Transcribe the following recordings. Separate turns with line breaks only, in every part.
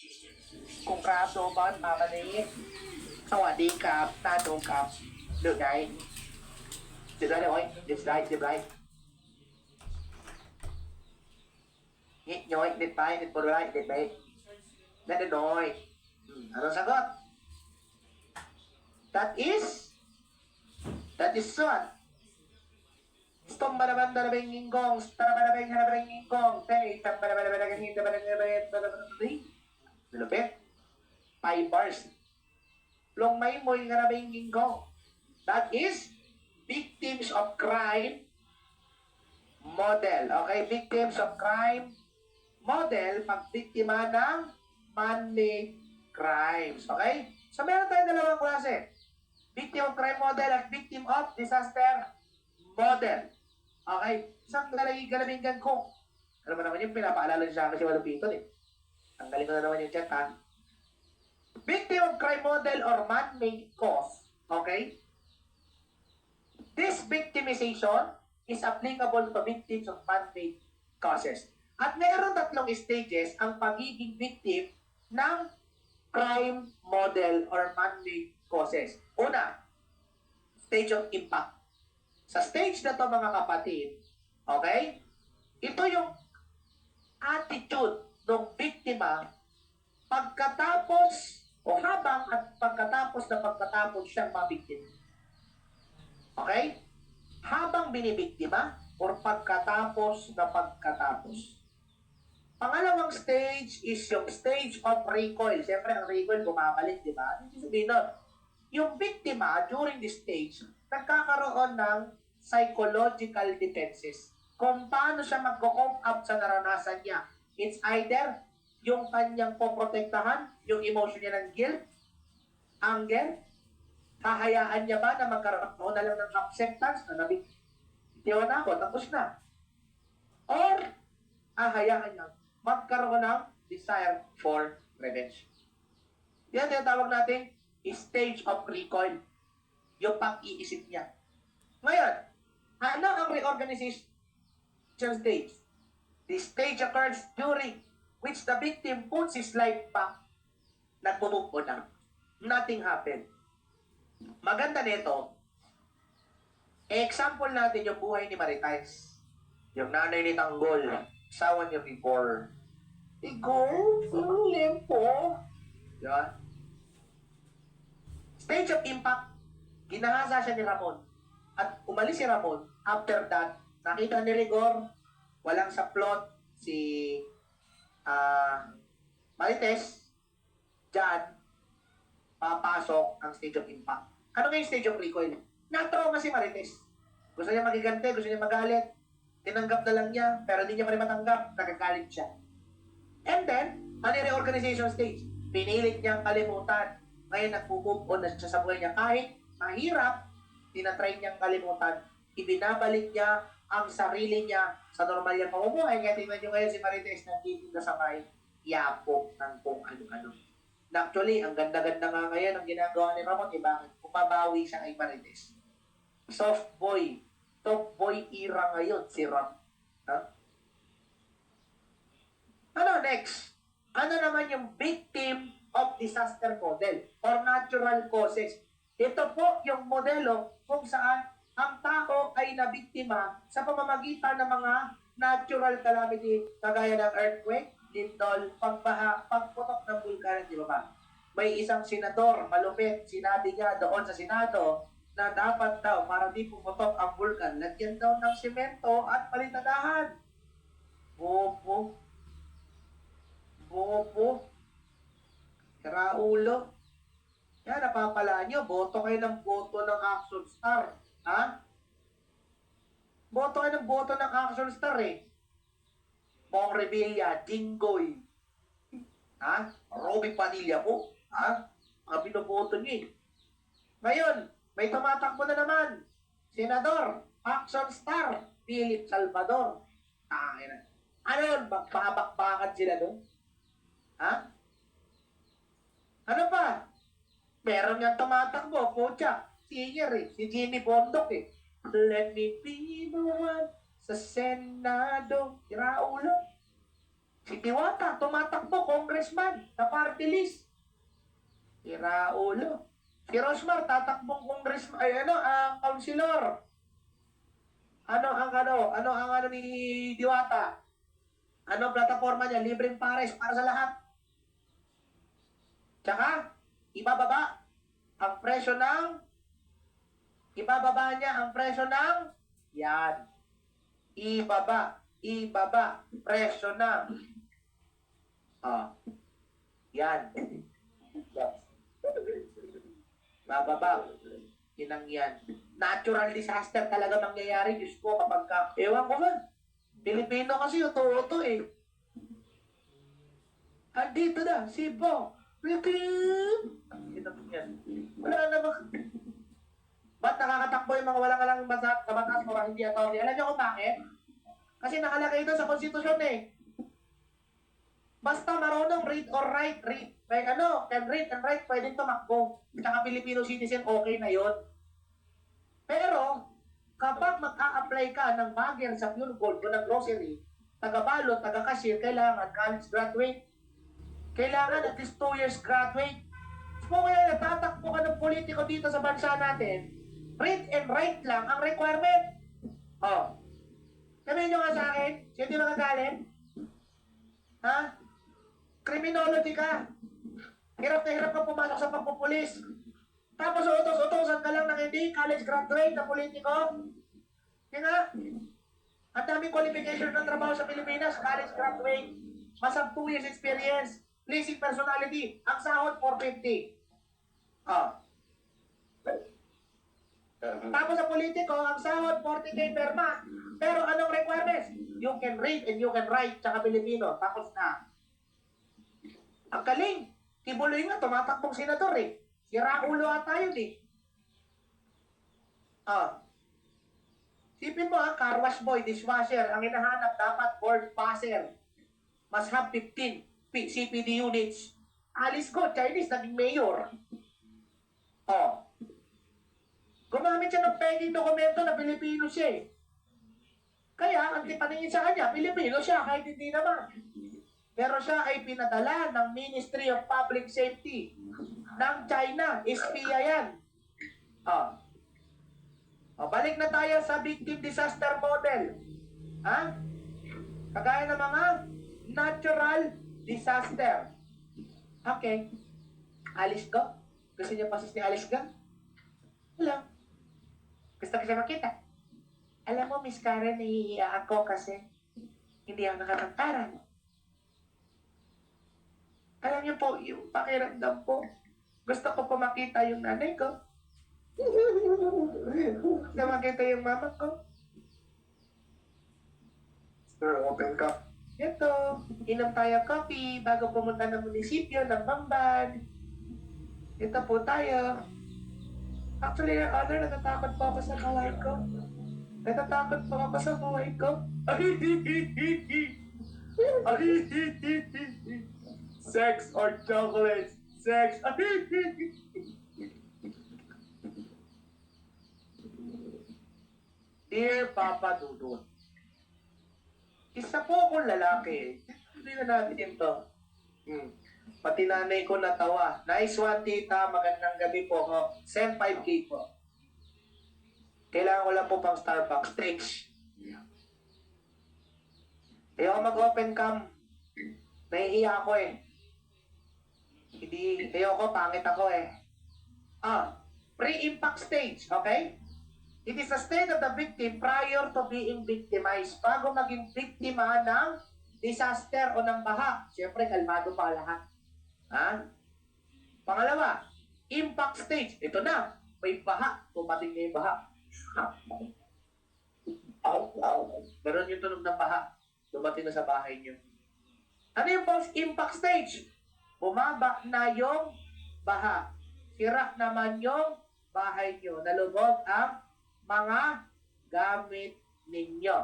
cùngครับโดบอสมาวันนี้สวัสดีครับหน้าโดครับđược này được đấy rồi được đấy nhít nhói đệt tay đệt bờ lại đệt bệ đệt rồi ano sagot that is what Stom baraban darabing ingkong, starabarabing harabing ingkong, tay, tambarabarabing hindabarabing Lupit. 5 bars. Long may mo'y harabing ingkong. That is victims of crime model. Okay, victims of crime model, pag biktima ng man-made crimes. Okay? So meron tayong dalawang klase. Victim of crime model at victim of disaster model. Okay? Isang galabinggan ko. Alam mo naman yung pinapaalala siya kasi walupiton eh. Ang galing ko na naman yung chat ha. Victim of crime model or man-made cause. Okay? This victimization is applicable to victims of man-made causes. At mayroon 3 stages ang pagiging victim ng crime model or man-made causes. Una, stage of impact. Sa stage na to mga kapatid, okay, ito yung attitude ng biktima pagkatapos o habang at pagkatapos siyang mabiktima. Okay? Habang binibiktima or pagkatapos. Pangalawang stage is yung stage of recoil. Siyempre, ang recoil bumabalik, di ba? Hindi sabihin nun. Yung biktima, during this stage, nagkakaroon ng psychological defenses. Kung paano siya mag-cope up sa naranasan niya. It's either yung kanyang poprotektahan, yung emotion niya ng guilt, anger, hahayaan niya ba na magkaroon na lang ng acceptance na nabitiwan na ako, tapos na. Or, hahayaan niya magkaroon ng desire for revenge. Yan tinatawag natin stage of recoil. Yung pag-iisip niya. Ngayon, ano ang reorganization stage? This stage occurs during which the victim puts his life back. Nagmumove on na. Nothing happened. Maganda nito, example natin yung buhay ni Maritais. Yung nanay ni Tanggol, asawa niya before. Igor, limpo. Yan. Stage of impact, ginahasa siya ni Ramon. At umalis si Ramon. After that, nakita ni Rigor, walang saplot si Marites, dyan, papasok ang stage of impact. Ano nga yung stage of recoil? Na-trauma si Marites. Gusto niya magigante, gusto niya magalit. Tinanggap na lang niya, pero hindi niya pa rin matanggap. Nagagalit siya. And then, ano yung reorganization stage? Pinilit niyang kalimutan. Ngayon, nag-move on na siya sa buhay niya. Kahit mahirap, tinatry niyang kalimutan. Ibinabalik niya ang sarili niya sa normal niyang pamumuhay. Kaya tingnan niyo ngayon si Marites nagtitinda sa may yapo ng kung ano-ano. Actually, ang ganda-ganda nga ngayon ang ginagawa ni Ramon, bakit? Pumabawi siya kay Marites. Soft boy. Top boy era ngayon si Ram. Ha? Ano next? Ano naman yung victim of disaster model or natural causes? Ito po yung modelo kung saan ang tao ay nabiktima sa pamamagitan ng mga natural calamity kagaya ng earthquake, lindol, pagbaha, pagputok ng bulkan, di ba ba? May isang senador, malupit, sinabi niya doon sa Senado na dapat daw, para di pumutok ang bulkan, lagyan daw ng simento at palitadahan. Bobo. Karaulo. Yan, napapalaan nyo, boto kayo ng boto ng Action Star. Ha? Boto kayo ng boto ng Action Star eh. Bong Revilla, Jinggoy. Ha? Robby Padilla po. Ha? Mga binoboto nyo eh. Ngayon, may tumatakbo na naman. Senador, Action Star, Philip Salvador. Ano yun? Magpabakbakan sila doon? Ha? Ano pa? Meron nga tumatakbo, Pocha. Singer eh. Si Jimmy Bondok eh. Let me be the one sa Senado. Iraulo. Si Diwata, tumatakbo, congressman, sa party list. Sira ulo. Si Rosmar, tatakbong congressman, councilor. Ano ang ni Diwata? Ano plataforma niya? Libreng pares para sa lahat. Tsaka, ibababa niya ang presyo ng, yan. Ibaba, presyo ng, yan. Bababa. Inang yan. Natural disaster talaga mangyayari. Diyos ko, kapag ka, ewan ko man. Pilipino kasi uto-uto eh. Andito na, Sibo. Wala naman. Ba't nakakatakbo yung mga walang kabatas o hindi attorney? Alam niyo kung bakit? Kasi nakalagay ito sa konstitusyon eh. Basta marunong read or write, can read and write, pwedeng tumakbo. Tsaka Filipino citizen, okay na yon. Pero, kapag mag-a-apply ka ng bagger sa Pure Gold o ng grocery, taga-balot, taga-cashier, kailangan college graduate. Kailangan at least 2 years graduate. Kung kaya natatakbo ka ng politiko dito sa bansa natin, read and write lang ang requirement. Sabihin nyo nga sa akin, siya di magagalit? Ha? Criminology ka. Hirap na hirap ka pumasok sa pagpupulis. Tapos utos-utosan ka lang ng hindi college graduate na politiko. Yan nga. Ang daming qualification ng trabaho sa Pilipinas, college graduate. Masang 2 years experience. Pleasing personality. Ang sahod, 450. Tapos sa politiko, ang sahod, 40K per month. Pero anong requirements? You can read and you can write, tsaka Pilipino. Tapos na. Ang galing. Tibuloy nga, tumatakbong senador eh. Sira ulo ata yun eh. Sipin mo car wash boy, dishwasher, ang hinahanap dapat board passer. Must have 15 CPD units. Alice ko, Chinese, naging mayor. Gumamit siya ng peking dokumento na Pilipino siya eh. Kaya, ang paningin sa kanya, Pilipino siya, kahit hindi naman. Pero siya ay pinadala ng Ministry of Public Safety ng China. Espiya yan. Balik na tayo sa victim disaster model. Kagaya ng mga natural disaster. Okay. Alice ko? Gusto niyo pasis ni Alice ka? Hello. Gusto ko siya makita. Alam mo, Miss Karen, nahihiya ako kasi hindi ako nakakantaran. Alam niyo po, yung pakiramdam po, gusto ko po makita yung nanay ko. Gusto makita yung mama ko. Sir, open cup. Ito, inom tayo coffee bago pumunta ng munisipyo ng Bamban. Ito po tayo. Actually, Your Honor, natatakot po ako sa buhay ko. Natatakot po ako sa buhay ko. Sex or chocolate? Sex. Dear Papa Dudut, isa po akong lalaki. Hindi na natin ito. Pati nanay ko natawa. Nice one, tita. Magandang gabi po. Send 5K po. Kailangan ko lang po pang Starbucks. Thanks. Ayoko mag-open cam. Nahihiya ako eh. Ayoko, pangit ako eh. Pre-impact stage, okay? It is a state of the victim prior to being victimized. Bago maging biktima ng disaster o ng baha. Siyempre, kalmado pa lahat. Pangalawa, impact stage. Ito na, may baha. Tumating na yung baha. Meron yung tunog ng baha. Dumating na sa bahay nyo. Ano yung post-impact stage? Bumaba na yung baha. Sira naman yung bahay nyo. Nalubog ang mga gamit ninyo.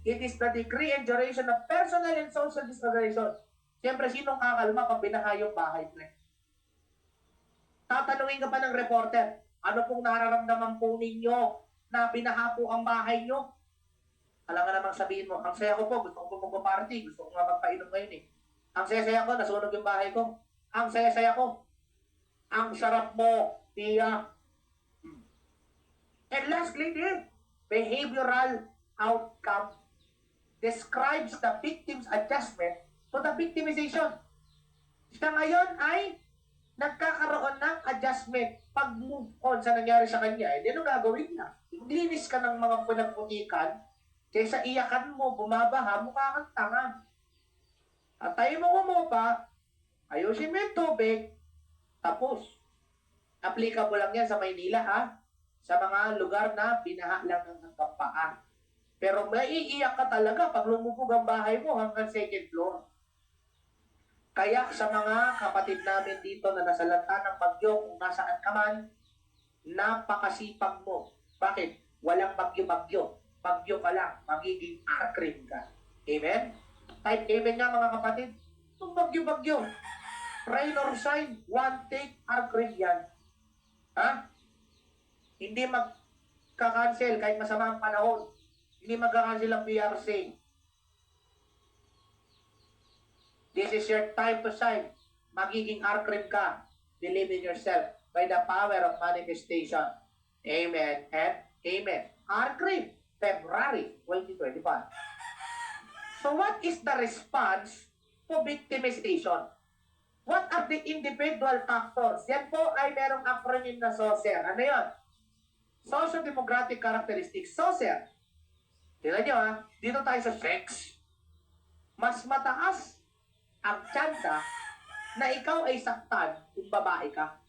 It is the degree and duration of personal and social disorganization. Siyempre, sinong kakalma pag binaha yung bahay nyo? Tatanungin ka pa ng reporter, ano pong nararamdaman po ninyo na binaha po ang bahay nyo? Alam nga namang sabihin mo, ang saya ko po, gusto ko po magpa-party, gusto ko nga magpainom ngayon eh. Ang saya-saya ko, nasunog yung bahay ko. Ang saya-saya ko. Ang sarap mo, tiya. And lastly, behavioral outcome describes the victim's adjustment to the victimization. Siya ngayon ay nagkakaroon ng adjustment pag-move on sa nangyari sa kanya. Eh, ano gagawin niya? Linis ka ng mga pinagputikan, kaysa iyakan mo, bumabaha, mukha kang tanga. At tayo mo umupa, ayusin mo yung tubig, tapos. Applicable lang yan sa Maynila, ha? Sa mga lugar na binaha lang ng hanggang paa. Pero maiiyak ka talaga pag lumubog ang bahay mo hanggang second floor. Kaya sa mga kapatid namin dito na nasa lanta ng bagyo, kung nasaan ka man, napakasipag mo. Bakit? Walang bagyo-bagyo. Bagyo ka lang, magiging arkrim ka. Amen? Type amen nga mga kapatid. Itong bagyo-bagyo. Rain or shine, one take, arkrim yan. Ha? Hindi magka-cancel kahit masama ang panahon. Hindi magka-cancel ang PRC. This is your time to shine. Magiging arkrim ka. Believe in yourself by the power of manifestation. Amen and amen. Arkrim, February 2025. So what is the response to victimization? What are the individual factors? Yan po ay merong acronym na SOCR. Ano yun? Socio-demographic characteristics. SOCR. Tingnan nyo ha, dito tayo sa sex. Mas mataas ang tsansa na ikaw ay saktan kung babae ka.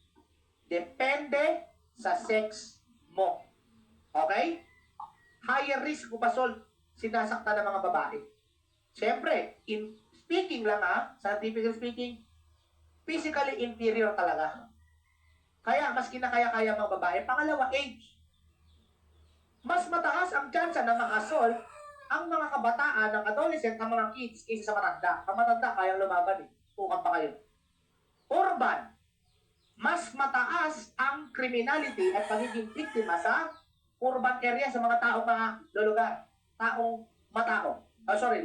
Depende sa sex mo. Okay? Higher risk kung basol sinasaktan ng mga babae. Siyempre, in speaking lang scientifically speaking, physically inferior talaga. Kaya mas kinakaya-kaya mga babae. Pangalawa, age. Mas mataas ang tsansa na ma-assault ang mga kabataan, ng adolescent, ng mga kids kaysa sa matanda. Ang matanda, kayang lumaban eh. Pukan pa kayo. Urban. Mas mataas ang criminality at pagiging biktima sa urban area sa mga taong mga lulugar. Taong matao.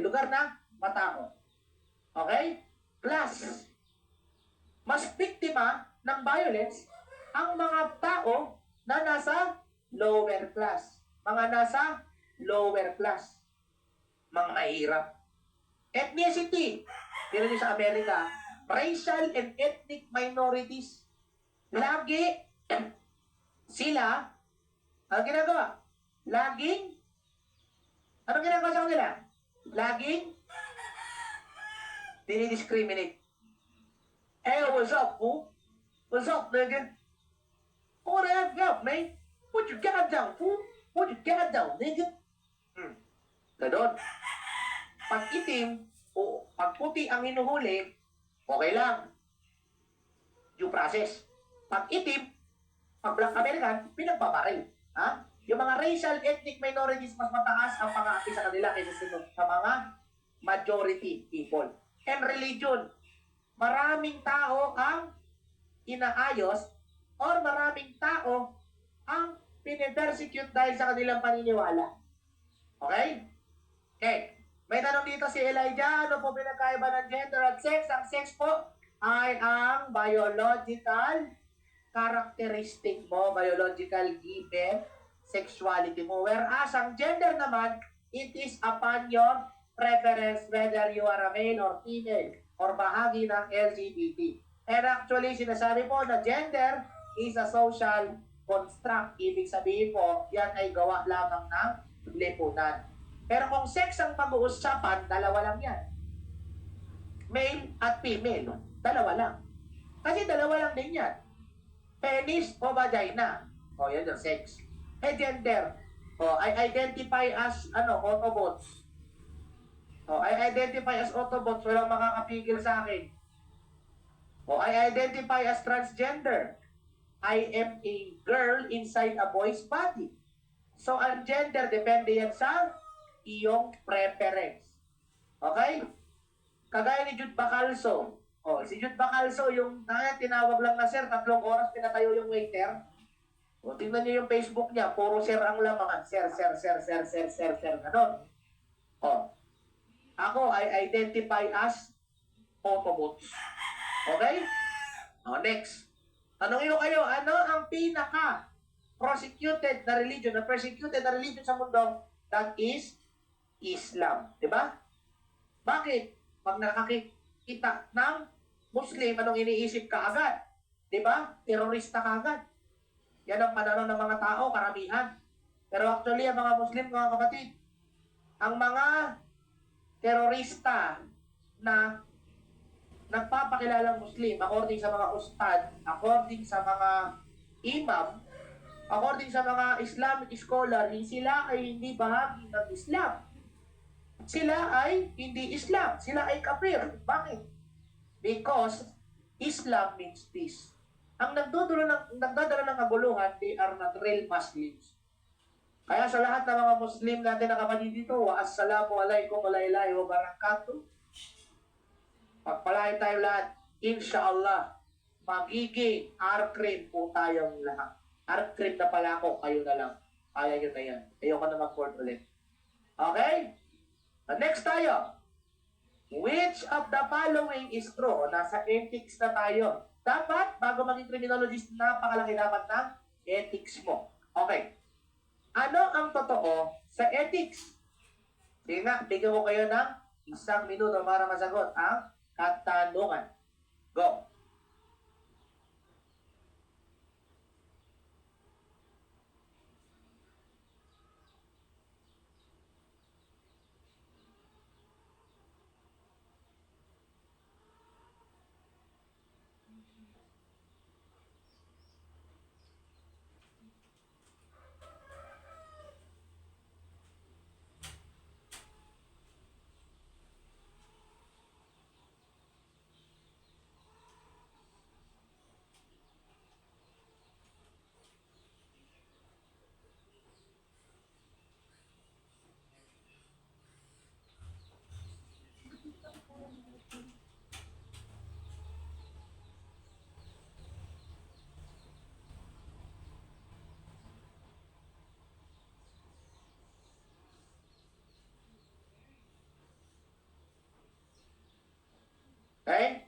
Lugar na matao. Okay? Plus, mas biktima ng violence ang mga tao na nasa lower class. Mga nasa lower class. Mga mahirap. Ethnicity. Dito nyo sa Amerika, racial and ethnic minorities. Lagi sila, ano ginagawa? Ano ginagawa sa kanila? Laging dinidiscriminate. Hey, what's up, fool? What's up, nigga? What the F up, man? What you got down, fool? What you got down, nigga? Ganon. Pag itim o pag puti ang hinuhuli, okay lang. Due process. Pag itim, pag Black American, pinagbabaril. Ha? Yung mga racial, ethnic minorities, mas mataas ang pang-aapi sa kanila kaysa sa mga majority people. And religion. Maraming tao ang inaayos or maraming tao ang pinipersecute dahil sa kanilang paniniwala. Okay? Okay. May tanong dito si Elijah, ano po pinagkaiba ng gender at sex? Ang sex po ay ang biological characteristic mo, biological given sexuality mo. Whereas ang gender naman, it is upon your preference whether you are a male or female or bahagi ng LGBT. And actually, sinasabi po na gender is a social construct. Ibig sabihin po, yan ay gawa lamang ng lipunan. Pero kung sex ang pag-uusapan, dalawa lang yan. Male at female. Dalawa lang. Kasi dalawa lang din yan. Penis o vagina. O, yan yung sex. Gender. O, I identify as, Autobots. O, I identify as Autobots. Walang makakapigil sa akin. O, I identify as transgender. I am a girl inside a boy's body. So, ang gender, depende yan sa iyong preference. Okay? Kagaya ni Jude Bacalso. O, si Jude Bacalso, yung tinawag lang na sir, 3 oras pinatayo yung waiter. O, tingnan niyo yung Facebook niya, puro sir ang lamangan. Sir, ganon. Oh, ako I identify as photo booths. Okay? Oh, next. Tanongin ko kayo, ano ang pinaka persecuted na religion sa mundo? That is Islam. Diba? Bakit? Pag nakakita ng Muslim, anong iniisip ka agad? Diba? Terorista ka agad. Yan ang pananaw ng mga tao, karamihan. Pero actually, ang mga Muslim, mga kapatid, ang mga terorista na nagpapakilalang Muslim, according sa mga ustad, according sa mga imam, according sa mga Islamic scholar, sila ay hindi bahagi ng Islam. Sila ay hindi Islam. Sila ay kafir. Bakit? Because Islam means peace. Ang nagdadala ng kaguluhan, they are not real Muslims. Kaya sa lahat ng mga Muslim natin na kapatid dito, assalamu alaikum wa rahmatullahi wa barakatuh. Pagpalain tayo lahat, inshallah, magiging R-cream po tayong lahat. R-cream na pala ako, kayo na lang. Kaya nyo na yan. Ayoko na mag-board ulit. Okay? Next tayo. Which of the following is true? Nasa ethics na tayo. Dapat, bago maging criminologist, napakalaki dapat ng ethics mo. Okay. Ano ang totoo sa ethics? Sige nga, bigyan ko kayo ng 1 minuto para masagot ang katanungan. Go. Okay?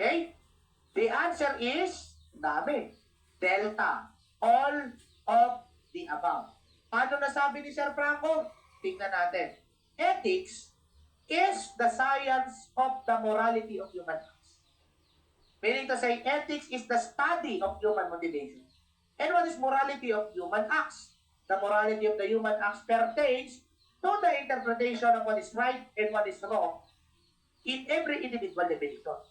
Okay? The answer is, dami. Delta. All of the above. Paano nasabi ni Sir Franco? Tingnan natin. Ethics is the science of the morality of human acts. Meaning to say, ethics is the study of human motivation. And what is morality of human acts? The morality of the human acts pertains to the interpretation of what is right and what is wrong in every individual definition.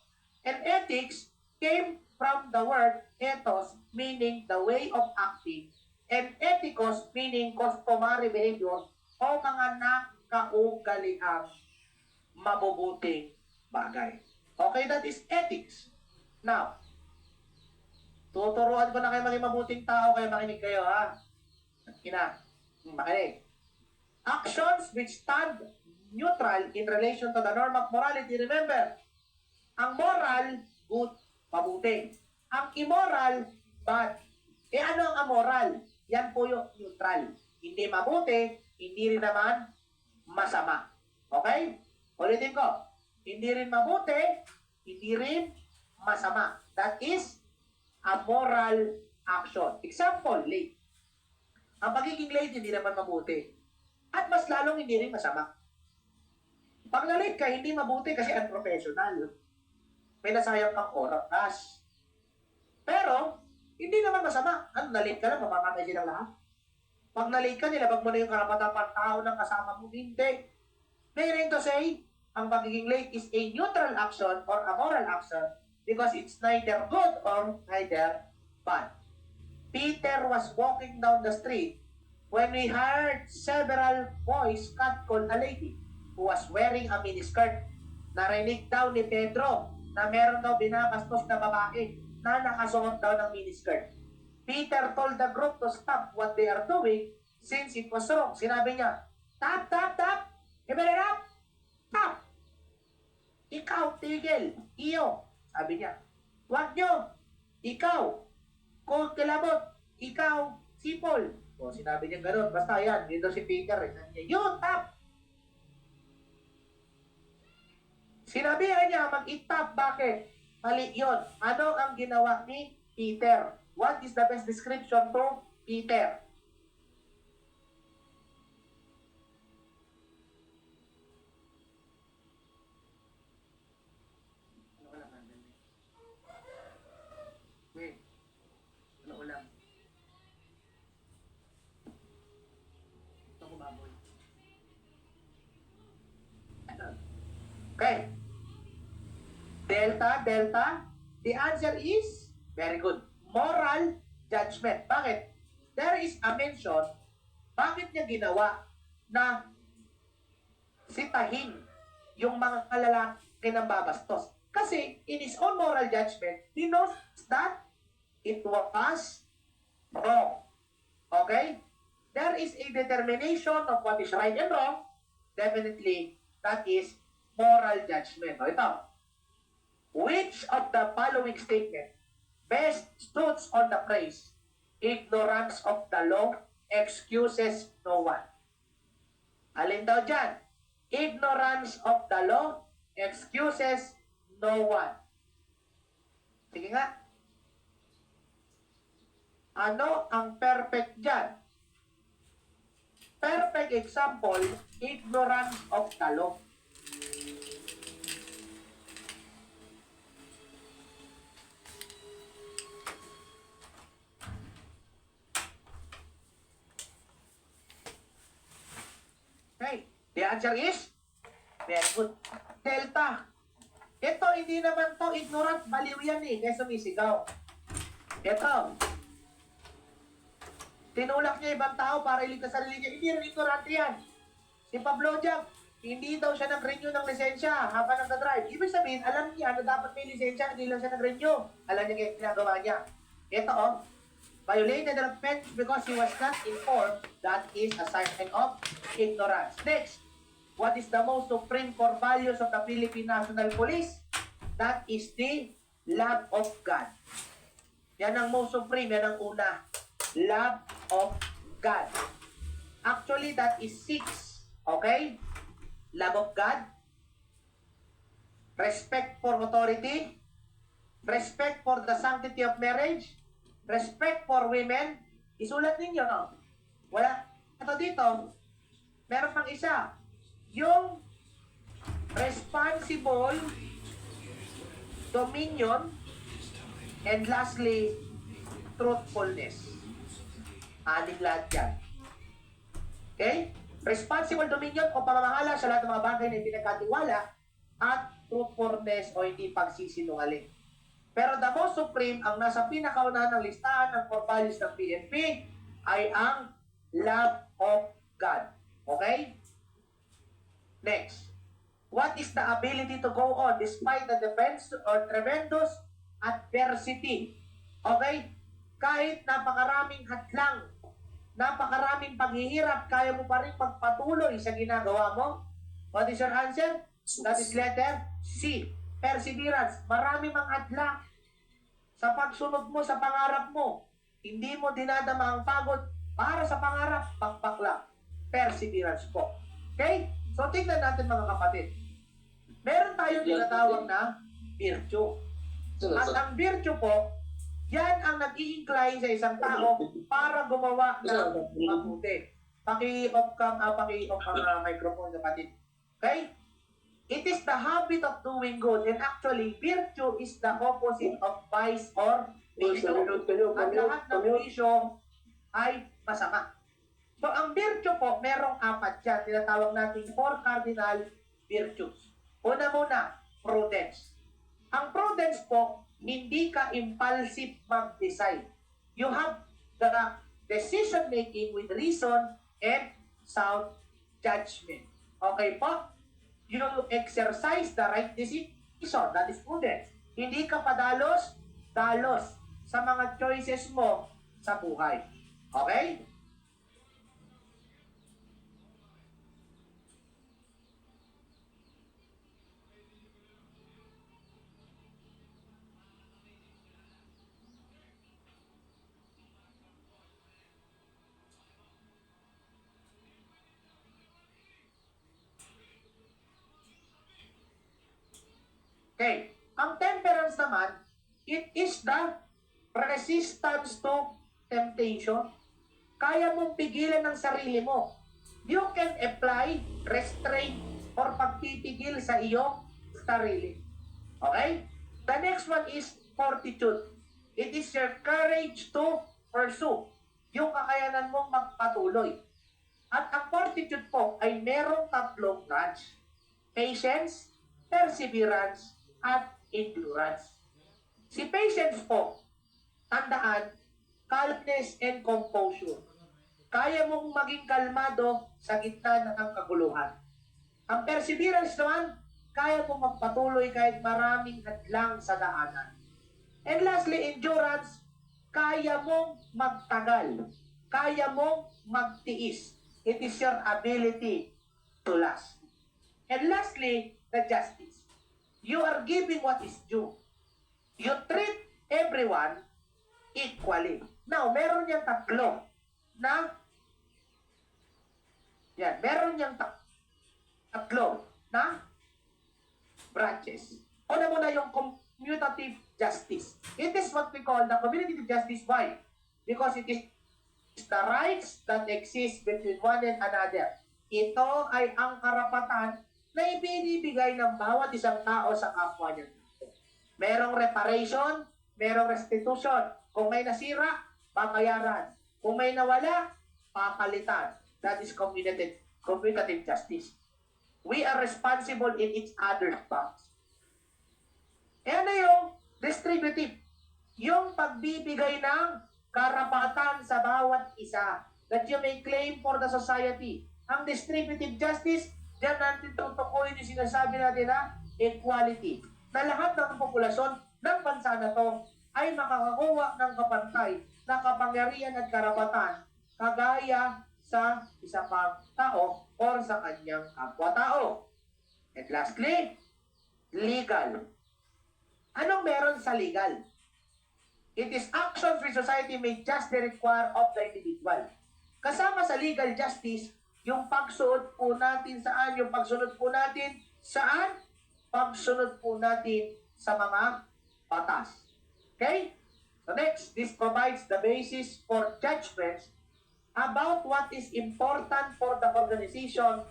And ethics came from the word ethos, meaning the way of acting, and ethikos, meaning customary behavior o mga nakaugaliang mabubuting bagay. Okay, that is ethics. Now, tuturuan ko na kayo maging mabuting tao, kaya makinig kayo, ha? Makinig. Actions which stand neutral in relation to the norm of morality. Remember, ang moral, good, mabuti. Ang immoral, bad. Ano ang amoral? Yan po yung neutral. Hindi mabuti, hindi rin naman masama. Okay? Ulitin ko. Hindi rin mabuti, hindi rin masama. That is a moral action. Example, late. Ang pagiging late, hindi naman mabuti. At mas lalong hindi rin masama. Pag na-late ka, hindi mabuti kasi unprofessional. May nasayang kang oras. Pero, hindi naman masama. Ano, na-late ka lang, mamamatay silang lahat. Pag na-late ka, nilabag mo na yung karapatan pang tao ng kasama mo. Hindi. Meaning to say, ang pagiging late is a neutral action or a moral action because it's neither good or neither bad. Peter was walking down the street when we heard several boys catcall a lady who was wearing a miniskirt. Narinig daw ni Pedro na meron daw binabastos na babae na nakasuot daw ng miniskirt. Peter told the group to stop what they are doing since it was wrong. Sinabi niya, "Tap, tap, tap! Give it up! Tap! Ikaw, tigil! Iyo!" Sabi niya, "Wag nyo! Ikaw! Cold kilabot! Ikaw, sipol!" O, sinabi niya gano'n. Basta yan, dito si Peter. Sabi niya, "Yun, tap!" Sinabi niya, mag-itap. Bakit? Mali yun. Ano ang ginawa ni Peter? What is the best description to Peter? Wait. Ano ulam? Ito ko baboy. Okay. Delta. The answer is, very good, moral judgment. Bakit? There is a mention, bakit niya ginawa na sitahin yung mga lalaki ng babastos? Kasi, in his own moral judgment, he knows that it was wrong. Okay? There is a determination of what is right and wrong. Definitely, that is moral judgment. O, ito. Which of the following statement best stood on the phrase, ignorance of the law excuses no one? Alin daw dyan? Ignorance of the law excuses no one. Sige nga. Ano ang perfect dyan? Perfect example, ignorance of the law. Okay, the answer is, very good, Delta. Ito, hindi naman to ignorant, baliw yan eh, kaya sumisigaw. Ito, tinulak niya ibang tao para iligtas sarili niya, hindi rin ignorante yan. Si Pablo Jack, hindi daw siya nag-renew ng lisensya habang nagda-drive. Ibig sabihin, alam niya na dapat may lisensya, hindi lang siya nag-renew. Alam niya kaya ginagawa niya. Ito violated the offense because he was not informed. That is a sign of ignorance. Next, what is the most supreme core values of the Philippine National Police? That is the love of God. Yan ang most supreme, yan ang una. Love of God. Actually, that is 6. Okay? Love of God. Respect for authority. Respect for the sanctity of marriage. Respect for women. Isulat ninyo, no? Wala. Ito dito, meron pang isa. Yung responsible dominion and lastly, truthfulness. Anim lahat yan. Okay? Responsible dominion o pamamahala sa lahat ng mga bagay na pinagkatiwala at truthfulness o hindi pagsisinungaling. Pero the most supreme, ang nasa pinakaunahan ng listahan ng core values ng PNP ay ang love of God. Okay? Next. What is the ability to go on despite the defense or tremendous adversity? Okay? Kahit napakaraming hadlang, napakaraming paghihirap, kaya mo pa rin magpatuloy sa ginagawa mo? What is your answer? That is letter C. Perseverance. Marami mang hadlang sa pagsunod mo sa pangarap mo. Hindi mo dinadama ang pagod para sa pangarap, pakpak lang. Perseverance po. Okay? So, tingnan natin mga kapatid. Meron tayong tinatawag na virtue. At ang virtue po, yan ang nag-i-incline sa isang tao para gumawa ng mabuti. Paki-off kang microphone, kapatid. Okay? It is the habit of doing good, and actually, virtue is the opposite of vice or bisyo. At lahat ng bisyo ay masama. So, ang virtue po, merong 4 yan. Tinatawag natin 4 cardinal virtues. Una muna, prudence. Ang prudence po, hindi ka impulsive mag-decide. You have the decision-making with reason and sound judgment. Okay po? You exercise the right that is prudence. Hindi ka dalos sa mga choices mo sa buhay. Okay? Okay. Ang temperance naman, it is the resistance to temptation. Kaya mong pigilan ng sarili mo. You can apply restraint or pagpipigil sa iyong sarili. Okay? The next one is fortitude. It is your courage to pursue. Yung kakayanan mong magpatuloy. At ang fortitude po ay merong tatlong branch. Patience, perseverance, at endurance. Si patience po, tandaan, calmness and composure. Kaya mong maging kalmado sa gitna ng kaguluhan. Ang perseverance naman, kaya mong magpatuloy kahit maraming hadlang sa daanan. And lastly, endurance, kaya mong magtagal. Kaya mong magtiis. It is your ability to last. And lastly, the justice. You are giving what is due. You treat everyone equally. Now, meron niyang tatlo na meron niyang tatlo na branches. Una muna yung commutative justice. It is what we call the commutative justice. Why? Because it is the rights that exist between one and another. Ito ay ang karapatan na ibinibigay ng bawat isang tao sa kapwa niya. Merong reparation, merong restitution. Kung may nasira, babayaran. Kung may nawala, papalitan. That is commutative justice. We are responsible in each other's backs. E ano yung distributive? Yung pagbibigay ng karapatan sa bawat isa that you may claim for the society. Ang distributive justice, diyan natin tutukuyin yung sinasabi natin na equality. Na lahat ng populasyon ng bansa na to ay makakakuha ng kapantay na kapangyarihan at karapatan kagaya sa isa pang tao or sa kanyang kapwa-tao. And lastly, legal. Anong meron sa legal? It is actions which society may justly require of the individual. Kasama sa legal justice, yung pagsuot po natin saan? Yung pagsunod po natin saan? Pagsunod po natin sa mga batas. Okay? So next, this provides the basis for judgments about what is important for the organization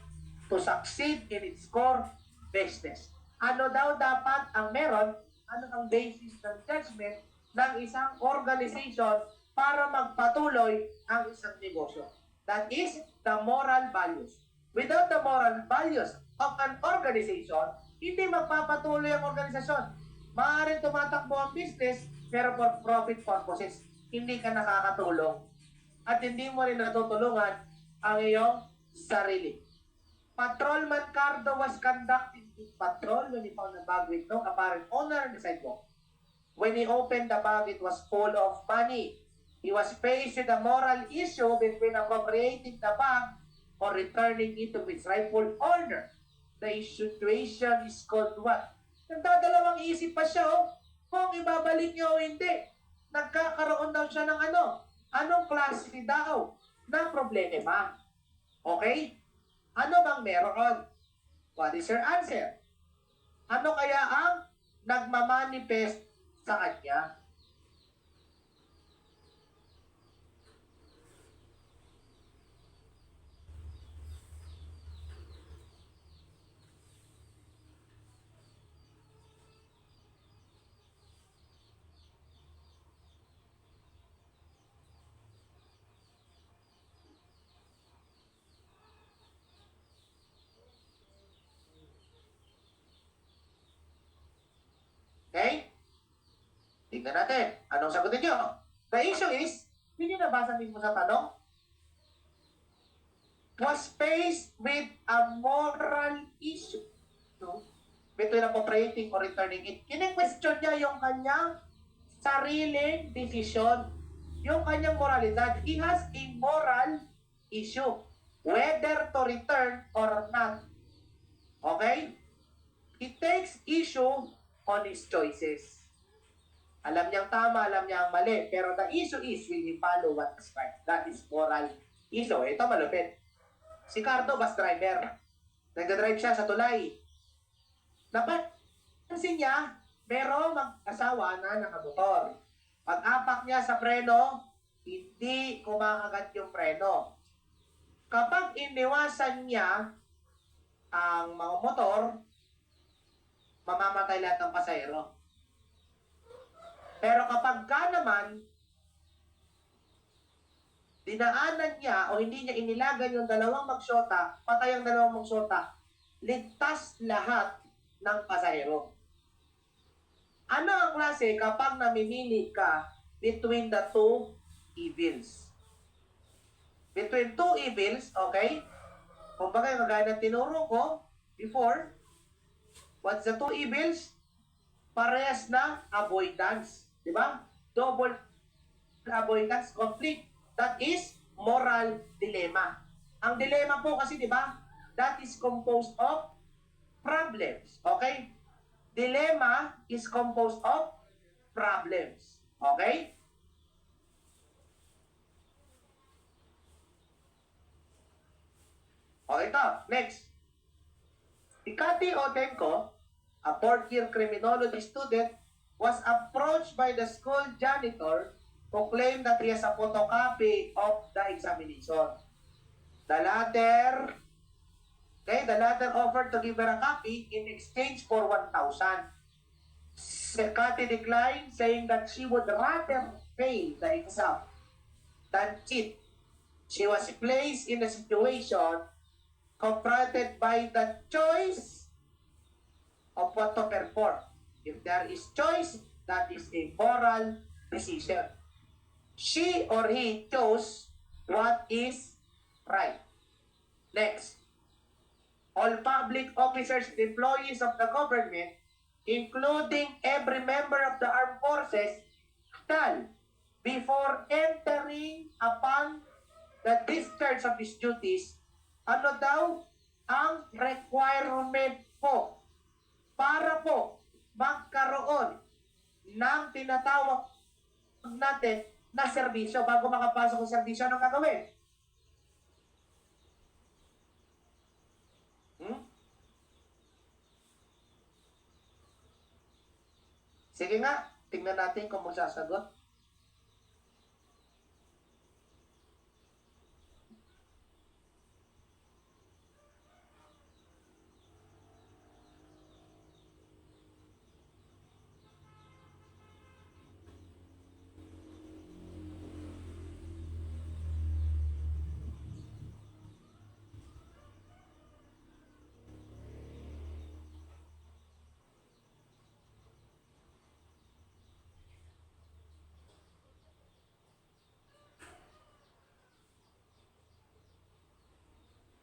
to succeed in its core business. Ano daw dapat ang meron? Ano ang basis ng judgment ng isang organization para magpatuloy ang isang negosyo? That is the moral values. Without the moral values of an organization, hindi magpapatuloy ang organisasyon. Maaaring tumatakbo ang business, pero for profit purposes, hindi ka nakakatulong. At hindi mo rin natutulungan ang iyong sarili. Patrolman Cardo was conducting his patrol when he found a bag with no apparent owner on the sidewalk. When he opened the bag, it was full of money. He was faced with a moral issue between appropriating the bag or returning it to its rightful owner. The situation is called what? Nagdadalawang isip pa siya, kung ibabalik niya o hindi. Nagkakaroon daw siya ng ano? Anong klase daw na problema? Okay? Ano bang meron? What is your answer? Ano kaya ang nagmamanifest sa kanya? Okay? Tingnan natin. Anong sagutin nyo? The issue is, hindi nyo nabasa mismo sa tanong? Was faced with a moral issue. No? between appropriating or returning it. Kine-question niya yung kanyang sariling decision, yung kanyang moralidad. He has a moral issue, whether to return or not. Okay? He takes issue on his choices. Alam niyang tama, alam niyang mali. Pero the issue is, will he follow what is right? That is moral issue. Ito malupit. Si Cardo, bus driver. Nagdadrive siya sa tulay. Napansin niya, merong mag-asawa na nakamotor. Pag-apak niya sa preno, hindi kumakagat yung preno. Kapag iniwasan niya ang mga motor, mamamatay lahat ng pasahero. Pero kapag ka naman, dinaanan niya o hindi niya inilagan yung dalawang magsyota, patay ang dalawang magsyota, ligtas lahat ng pasahero. Ano ang klase kapag namimili ka between the two evils? Between two evils, okay? Kung bagay, magaya na tinuro ko before, what's the two evils? Parehas na avoidance. Diba? Double avoidance conflict. That is moral dilemma. Ang dilemma po kasi, diba, that is composed of problems. Okay? Dilemma is composed of problems. Okay? O ito, next. Si Cathy Otenko, a fourth-year criminology student, was approached by the school janitor who claimed that he has a photocopy of the examination. The latter offered to give her a copy in exchange for 1,000. Cathy declined, saying that she would rather fail the exam than cheat. She was placed in a situation confronted by the choice of what to perform. If there is choice, that is a moral decision. She or he chose what is right. Next. All public officers and employees of the government, including every member of the armed forces, shall, before entering upon the discharge of his duties, ano daw ang requirement po para po magkaroon ng tinatawag natin na serbisyo. Bago makapasok sa serbisyo, anong gagawin? Sige nga, tingnan natin kung magsasagot.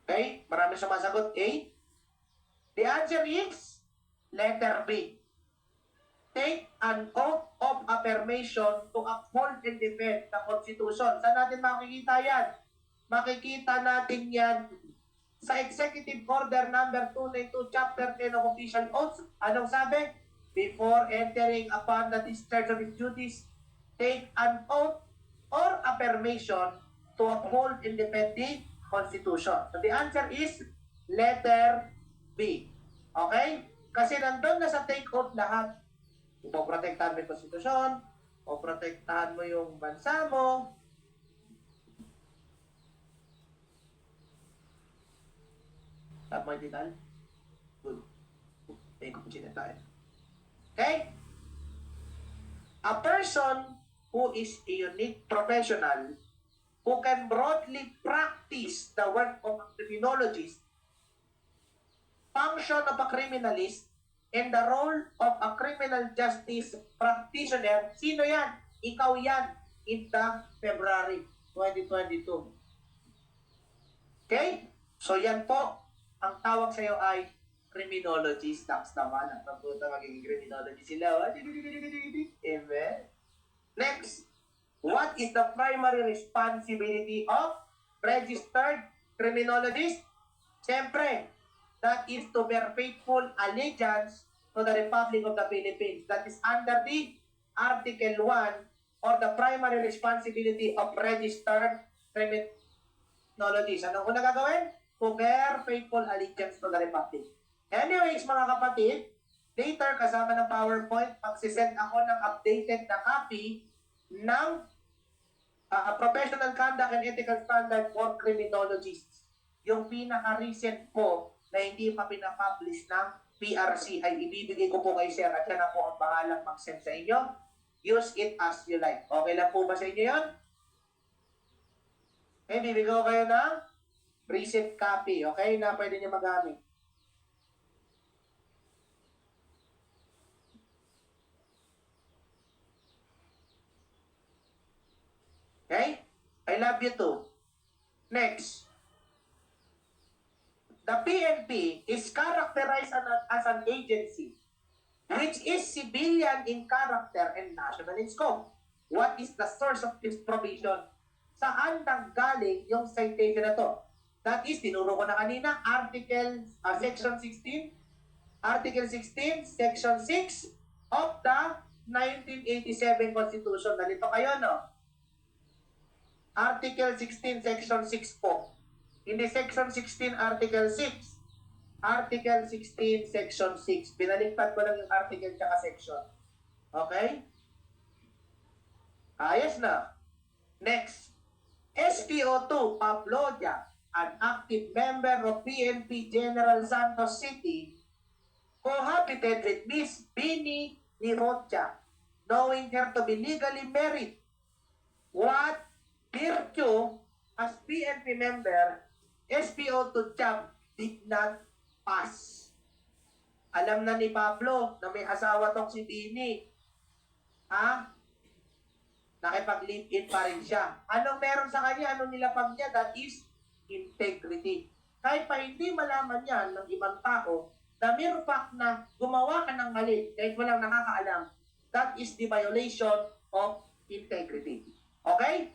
Okay? Marami sumasagot. A. The answer is letter B. Take an oath of affirmation to uphold and defend the Constitution. Saan natin makikita yan? Makikita natin yan sa Executive Order number 292, Chapter 10 of Official Oaths. Anong sabi? Before entering upon the discharge of his duties, take an oath or affirmation to uphold and defend the Constitution. So the answer is letter B. Okay? Kasi nandun na sa take oath lahat. Ipoprotektahan mo yung Constitution, o protektahan mo yung bansa mo. Tap mo yung tital? Good. May kumpusina tayo. Okay? A person who is a unique professional who can broadly practice the work of a criminologist, function of a criminalist, and the role of a criminal justice practitioner. Sino yan? Ikaw yan in the February 2022. Okay? So yan po, ang tawag sa iyo ay criminology stocks naman. Ang puta magiging criminology sila. Amen. Next, what is the primary responsibility of registered criminologist? Siyempre, that is to bear faithful allegiance to the Republic of the Philippines. That is under the Article 1 or the primary responsibility of registered criminologists. Anong una gagawin? To bear faithful allegiance to the Republic. Anyways, mga kapatid, later kasama ng PowerPoint, magsisend ako ng updated na copy ng Professional Conduct and Ethical Standard for Criminologists. Yung pinaka-recent po na hindi pa pinapublish ng PRC ay ibibigay ko po kay Sir at yan na po ang bahalang mag-send sa inyo. Use it as you like. Okay lang po ba sa inyo yun? Okay, bibigay ko kayo ng recent copy, okay, na pwede nyo magamit. Okay? I love you too. Next. The PNP is characterized as an agency which is civilian in character and national in scope. What is the source of this provision? Saan nanggaling yung citation na to? That is, tinuro ko na kanina, Section 16, Article 16, Section 6 of the 1987 Constitution. Nalito kayo, no? Article 16, Section 6 po. Hindi Section 16, Article 6. Article 16, Section 6. Pinaliktad ko lang yung article tsaka section. Okay? Ayos na. Next. SPO2, Pablodia, an active member of PNP General Santos City, cohabited with Miss Bini Nirocha, knowing her to be legally married. What virtue as PNP member, SPO2 job did not pass. Alam na ni Pablo na may asawa tong si Bini. Nakipag-live-in pa rin siya. Anong meron sa kanya? Anong nilapag niya? That is integrity. Kahit pa hindi malaman yan ng ibang tao, the mere fact na gumawa ka ng mali, kahit walang nakakaalam, that is the violation of integrity. Okay?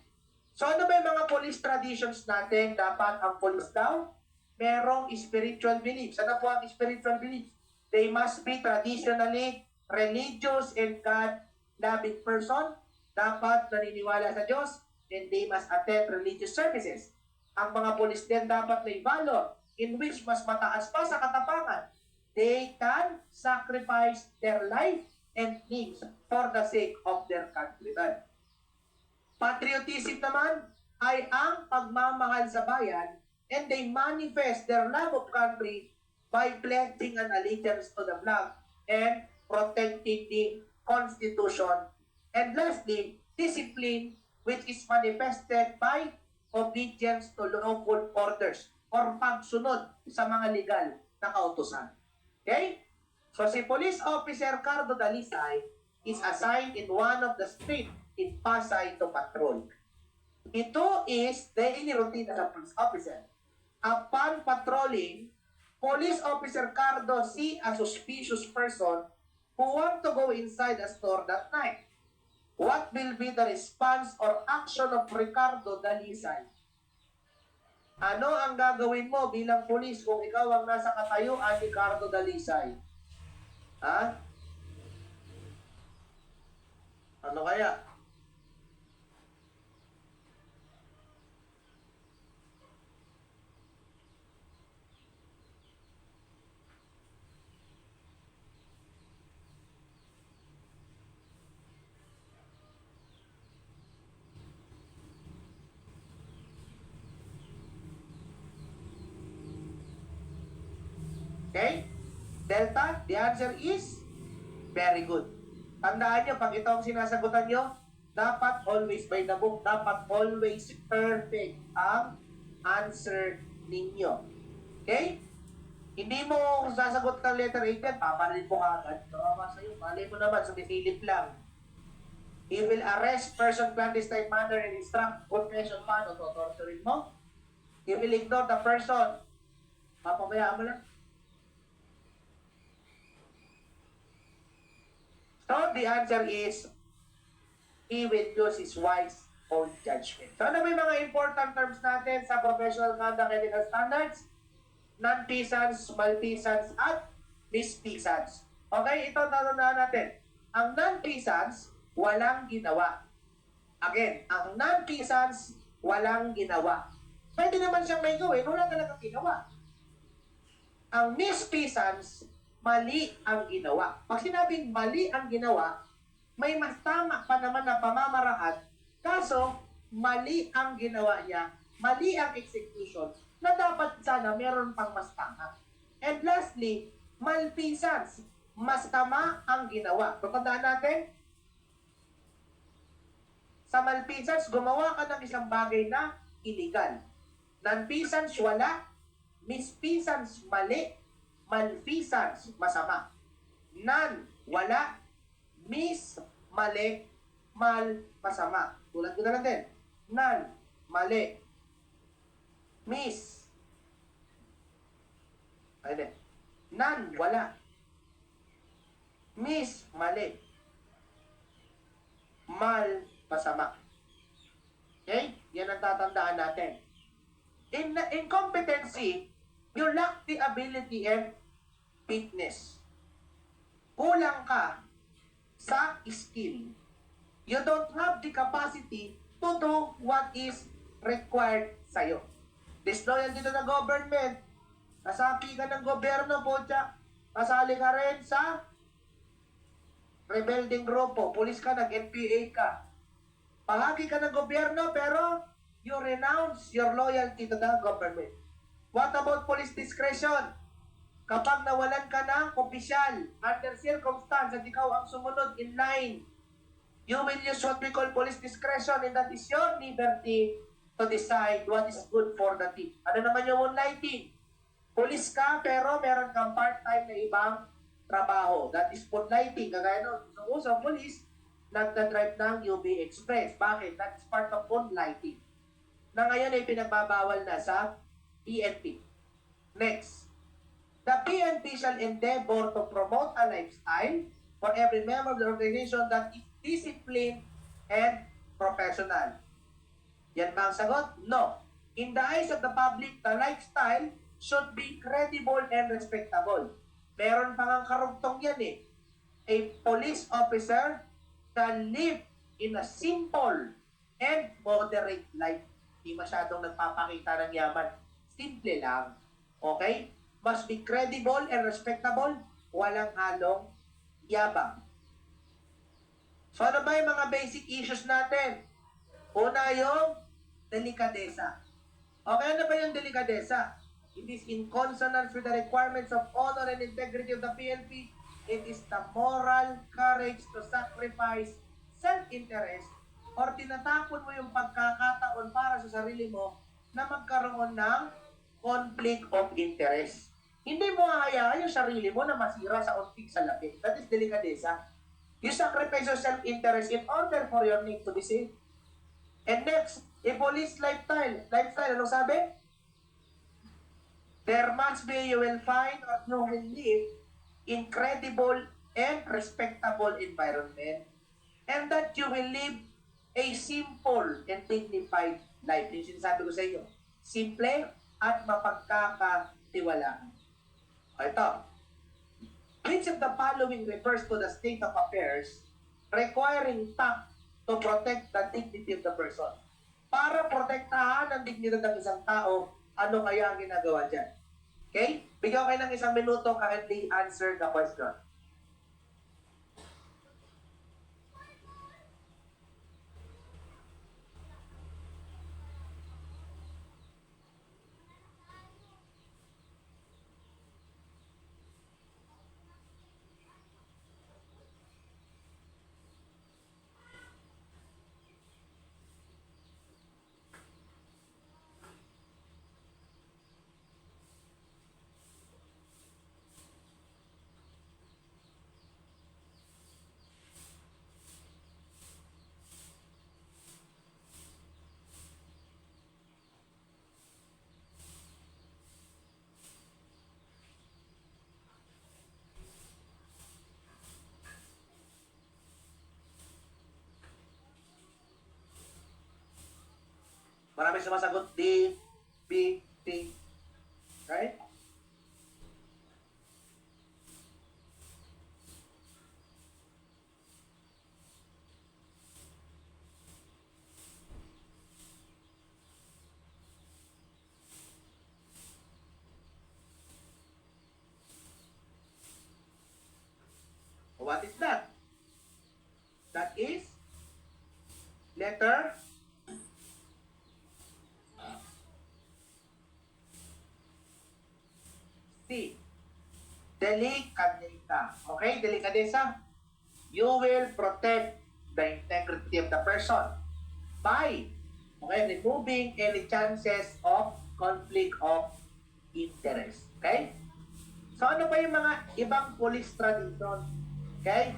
So ano ba yung mga police traditions natin? Dapat ang police daw, merong spiritual beliefs. Ano po ang spiritual beliefs? They must be traditionally religious and God-loving person. Dapat naniniwala sa Diyos and they must attend religious services. Ang mga police din dapat may valor in which mas mataas pa sa katapangan. They can sacrifice their life and lives for the sake of their countrymen. Patriotism naman ay ang pagmamahal sa bayan and they manifest their love of country by pledging an allegiance to the flag and protecting the Constitution. And lastly, discipline which is manifested by obedience to lawful orders or pagsunod sa mga legal na kautusan. Okay? So si Police Officer Cardo Dalisay is assigned in one of the streets in Pasay to patrol. Ito is daily routine as a police officer. Upon patrolling, Police Officer Cardo see a suspicious person who want to go inside a store that night. What will be the response or action of Ricardo Dalisay? Ano ang gagawin mo bilang pulis kung ikaw ang nasa katayuan ni Ricardo Dalisay? Ano kaya? Okay? Delta, the answer is very good. Tandaan nyo, pag ito ang sinasagutan nyo, dapat always by the book, dapat always perfect ang answer ninyo. Okay? Hindi mo sasagot ng letter A yan, papalit mo agad. Kawawa sa'yo, mali mo naman, sumisilip lang. He will arrest person clandestine manner and instruct confession man o torturin mo. He will ignore the person. Papabayaan mo lang. So, the answer is, he will use his wise own judgment. So, ano ba yung mga important terms natin sa professional conduct and legal standards? Non-peasants, malfeasants, at misfeasants. Okay, ito tatandaan natin. Ang non-peasants, walang ginawa. Again, ang non-peasants, walang ginawa. Pwede naman siyang may gawin, wala talagang ginawa. Ang misfeasants, mali ang ginawa. Pag sinabing mali ang ginawa, may mas tama pa naman na pamamaraan, kaso mali ang ginawa niya, mali ang execution, na dapat sana meron pang mas tama. And lastly, malfeasance, mas tama ang ginawa. Tatandaan natin, sa malfeasance, gumawa ka ng isang bagay na illegal. Non-feasance, wala. Misfeasance, mali. Malfeasance, masama. Non, wala. Mis, mali. Mal, masama. Tulad ko na natin. Non, mali. Mis. Ayun. Non, wala. Mis, mali. Mal, masama. Okay? Yan ang tatandaan natin. In incompetency, you lack the ability and fitness. Kulang ka sa skill. You don't have the capacity to do what is required sa'yo. Disloyal dito ng government. Nasapi ka ng gobyerno, potya. Kasali ka rin sa rebelding grupo. Pulis ka, nag-NPA ka. Pahagi ka ng gobyerno, pero you renounce your loyalty to the government. What about police discretion? Kapag nawalan ka ng opisyal, under circumstance at ikaw ang sumunod in line, you will use what we call police discretion, and that is your liberty to decide what is good for the team. Ano naman yung moonlighting? Police ka, pero meron kang part-time na ibang trabaho. That is moonlighting. Kagaya nun, sa police, nagdadrive ng UB Express. Bakit? That is part of moonlighting. Na ngayon ay pinagbabawal na sa PNP. Next. The PNP shall endeavor to promote a lifestyle for every member of the organization that is disciplined and professional. Yan ba ang sagot? No. In the eyes of the public, the lifestyle should be credible and respectable. Meron pa nga karugtong yan eh. A police officer shall live in a simple and moderate life. Hindi masyadong nagpapakita ng yaman. Simple lang. Okay? Must be credible and respectable. Walang halong yabang. So ano ba yung mga basic issues natin? Una yung delikadesa. Okay, ano ba yung delikadesa? It is in consonance with the requirements of honor and integrity of the PNP. It is the moral courage to sacrifice self-interest or tinatapon mo yung pagkakataon para sa sarili mo na magkaroon ng conflict of interest. Hindi mo hahayaan yung sarili mo na masira sa unting salapi. That is delikadesa. You sacrifice your self-interest in order for your need to be saved. And next, a police lifestyle. Lifestyle, ano sabi? There must be, you will find, or you will live in credible and respectable environment. And that you will live a simple and dignified life. Yung sinasabi ko sa inyo. Simple at mapagkakatiwalaan. Ito. Which of the following refers to the state of affairs requiring tact to protect the dignity of the person? Para protektahan ang dignidad ng isang tao, ano kaya ang ginagawa dyan? Okay? Bigyan ko kayo ng isang minuto, kindly answer the question. Marami sumasagot D, B, T. Right? What is that? That is letter C. Delicadeza. Okay, delicadeza. You will protect the integrity of the person by removing any chances of conflict of interest. Okay? So ano pa yung mga ibang police tradition? Okay?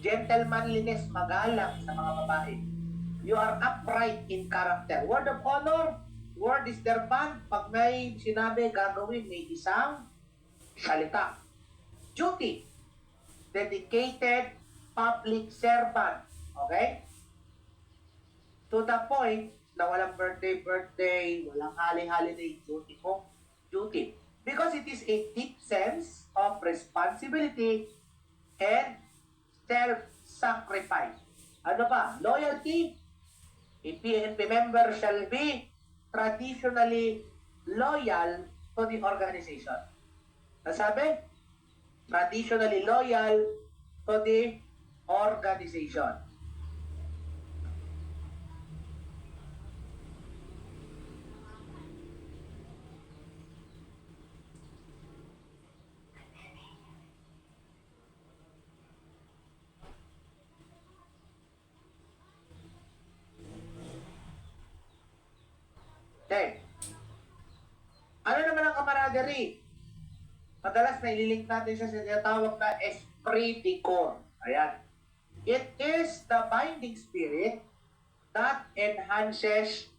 Gentlemanliness, magalang sa mga babae. You are upright in character. Word of honor, word is their bond. Pag may sinabi gagawin, may isang salita. Duty, dedicated public servant. Okay? To the point na walang birthday, walang holiday, duty mo, duty. Because it is a deep sense of responsibility and self-sacrifice. Ano ba? Loyalty. A PNP member shall be traditionally loyal to the organization. Nasabi? Traditionally loyal to the organization. Okay. Ano naman ang camaraderie? Madalas na ililink natin siya sa tinatawag na esprit de corps. Ayan. It is the binding spirit that enhances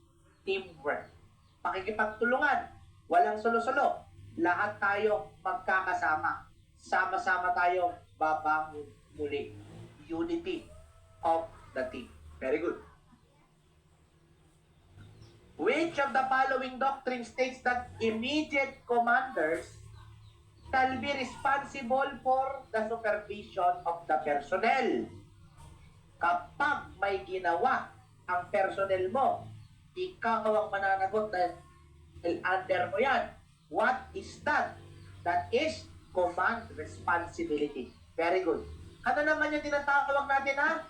teamwork. Pakikipagtulungan. Walang solo-solo. Lahat tayo magkakasama. Sama-sama tayo babangon muli. Unity of the team. Very good. Which of the following doctrine states that immediate commanders shall be responsible for the supervision of the personnel? Kapag may ginawa ang personnel mo, ikaw ang mananagot dahil under mo yan. What is that? That is command responsibility. Very good. Ano naman yung tinatawag natin ha?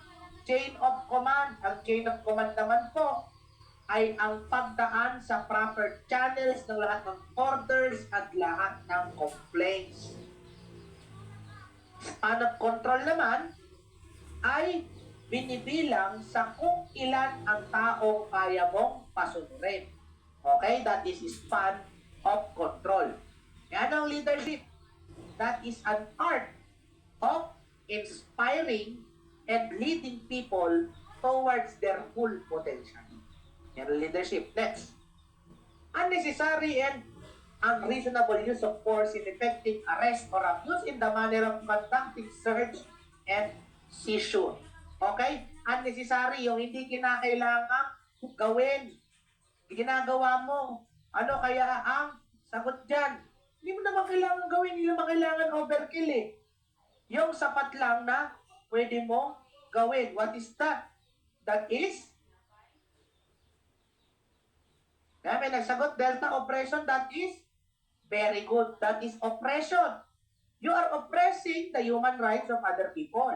Chain of command. Ang chain of command naman po ay ang pagdaan sa proper channels ng lahat ng orders at lahat ng complaints. Span of control naman ay binibilang sa kung ilan ang tao kaya mong pasunurin. Okay? That is span of control. Yan ang leadership. That is an art of inspiring and leading people towards their full potential. Yan ang leadership. Next. Unnecessary and unreasonable use of force in effecting arrest or abuse in the manner of conducting search and seizure. Okay? Unnecessary, yung hindi kinakailangan gawin. Ginagawa mo. Ano kaya ang sagot dyan? Hindi mo naman kailangan gawin, hindi naman kailangan overkill eh. Yung sapat lang na pwede mo gawin. What is that? That is kaya may nagsagot, Delta oppression, that is very good. That is oppression. You are oppressing the human rights of other people.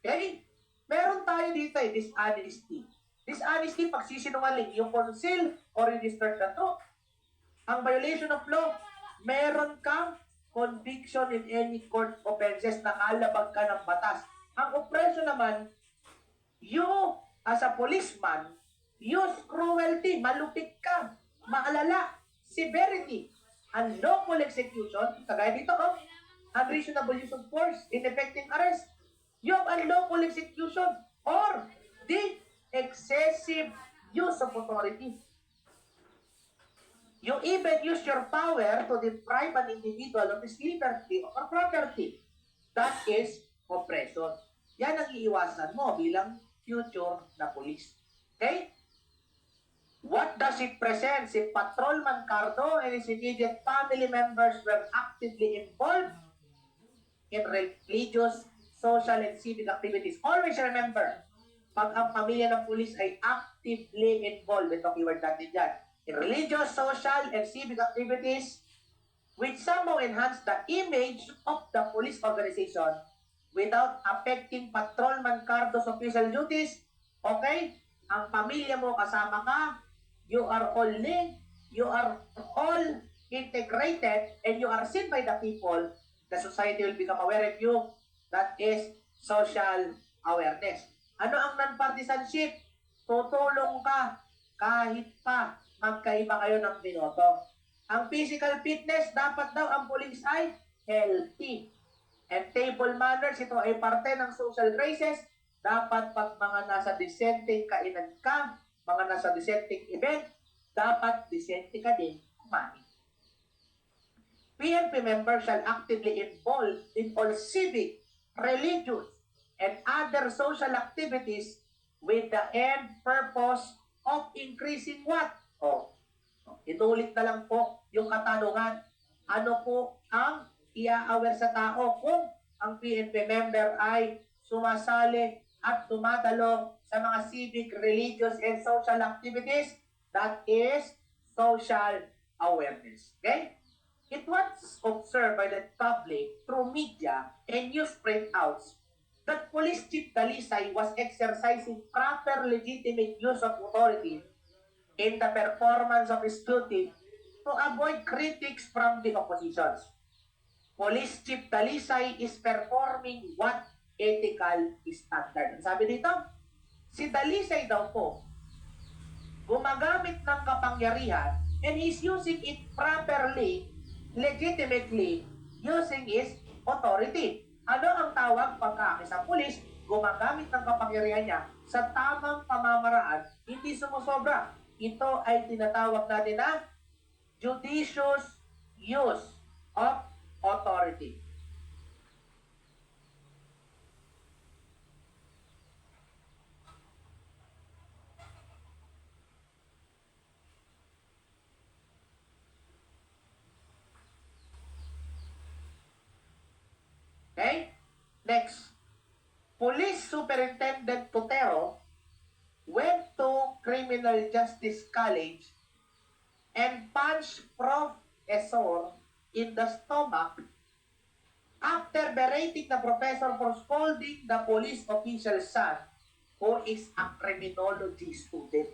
Okay? Meron tayo dito dishonesty. Dishonesty, pagsisinungaling, yung conceal or you distort the truth. Ang violation of law, meron kang conviction in any court offenses na kalabag ka ng batas. Ang oppression naman, you as a policeman, use cruelty, malupit ka, maalala, severity, unlawful execution, kagaya dito, unreasonable use of force in effecting arrest. You have unlawful execution or the excessive use of authority. You even use your power to deprive an individual of his liberty or property. That is oppression. Yan ang iiwasan mo bilang future na police. Okay? What does it present? Si Patrolman Cardo and his immediate family members were actively involved in religious, social, and civic activities. Always remember, pag ang pamilya ng pulis ay actively involved, ito keyword natin dyan, in religious, social, and civic activities, which somehow enhance the image of the police organization without affecting Patrolman Cardo's official duties, okay? Ang pamilya mo kasama ka, you are all linked, you are all integrated, and you are seen by the people, the society will become aware of you. That is social awareness. Ano ang non-partisanship? Tutulong ka kahit pa magkaiba kayo ng binoto. Ang physical fitness, dapat daw ang police ay healthy. And table manners, ito ay parte ng social graces. Dapat pag mga nasa dissenting kainan ka, mga nasa dissenting event, dapat dissenting ka din kumain. PNP members shall actively involve in all civic, religious, and other social activities with the end purpose of increasing what? Inulit na lang po yung katanungan. Ano po ang i-aware sa tao kung ang PNP member ay sumasali at tumatalo sa mga civic, religious, and social activities? That is social awareness. Okay? It was observed by the public through media and news printouts that Police Chief Dalisay was exercising proper legitimate use of authority in the performance of his duty to avoid critics from the oppositions. Police Chief Dalisay is performing what ethical standard. Sabi dito, si Dalisay daw po, gumagamit ng kapangyarihan and is using it properly, legitimately, using his authority. Ano ang tawag pagka isang pulis gumagamit ng kapangyarihan niya sa tamang pamamaraan, hindi sumusobra? Ito ay tinatawag natin na judicious use of authority. Okay? Next. Police Superintendent Tutero went to Criminal Justice College and punched Professor in the stomach after berating the professor for scolding the police official's son, who is a criminology student.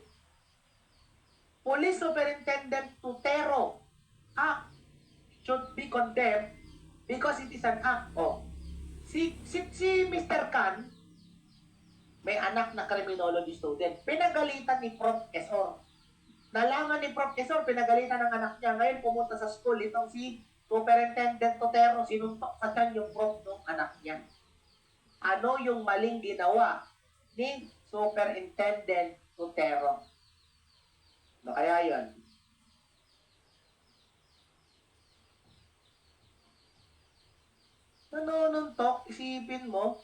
Police Superintendent Tutero act should be condemned because it is an act. Si Mr. Khan, may anak na criminology student. Pinagalitan ni Professor. Nalaman ni Professor, pinagalitan ng anak niya. Ngayon pumunta sa school, itong si Superintendent Tutero, sinuntok sa tiyan yung prof ng anak niya. Ano yung maling ginawa ni Superintendent Tutero? Ano kaya yun? Nanununtok, isipin mo,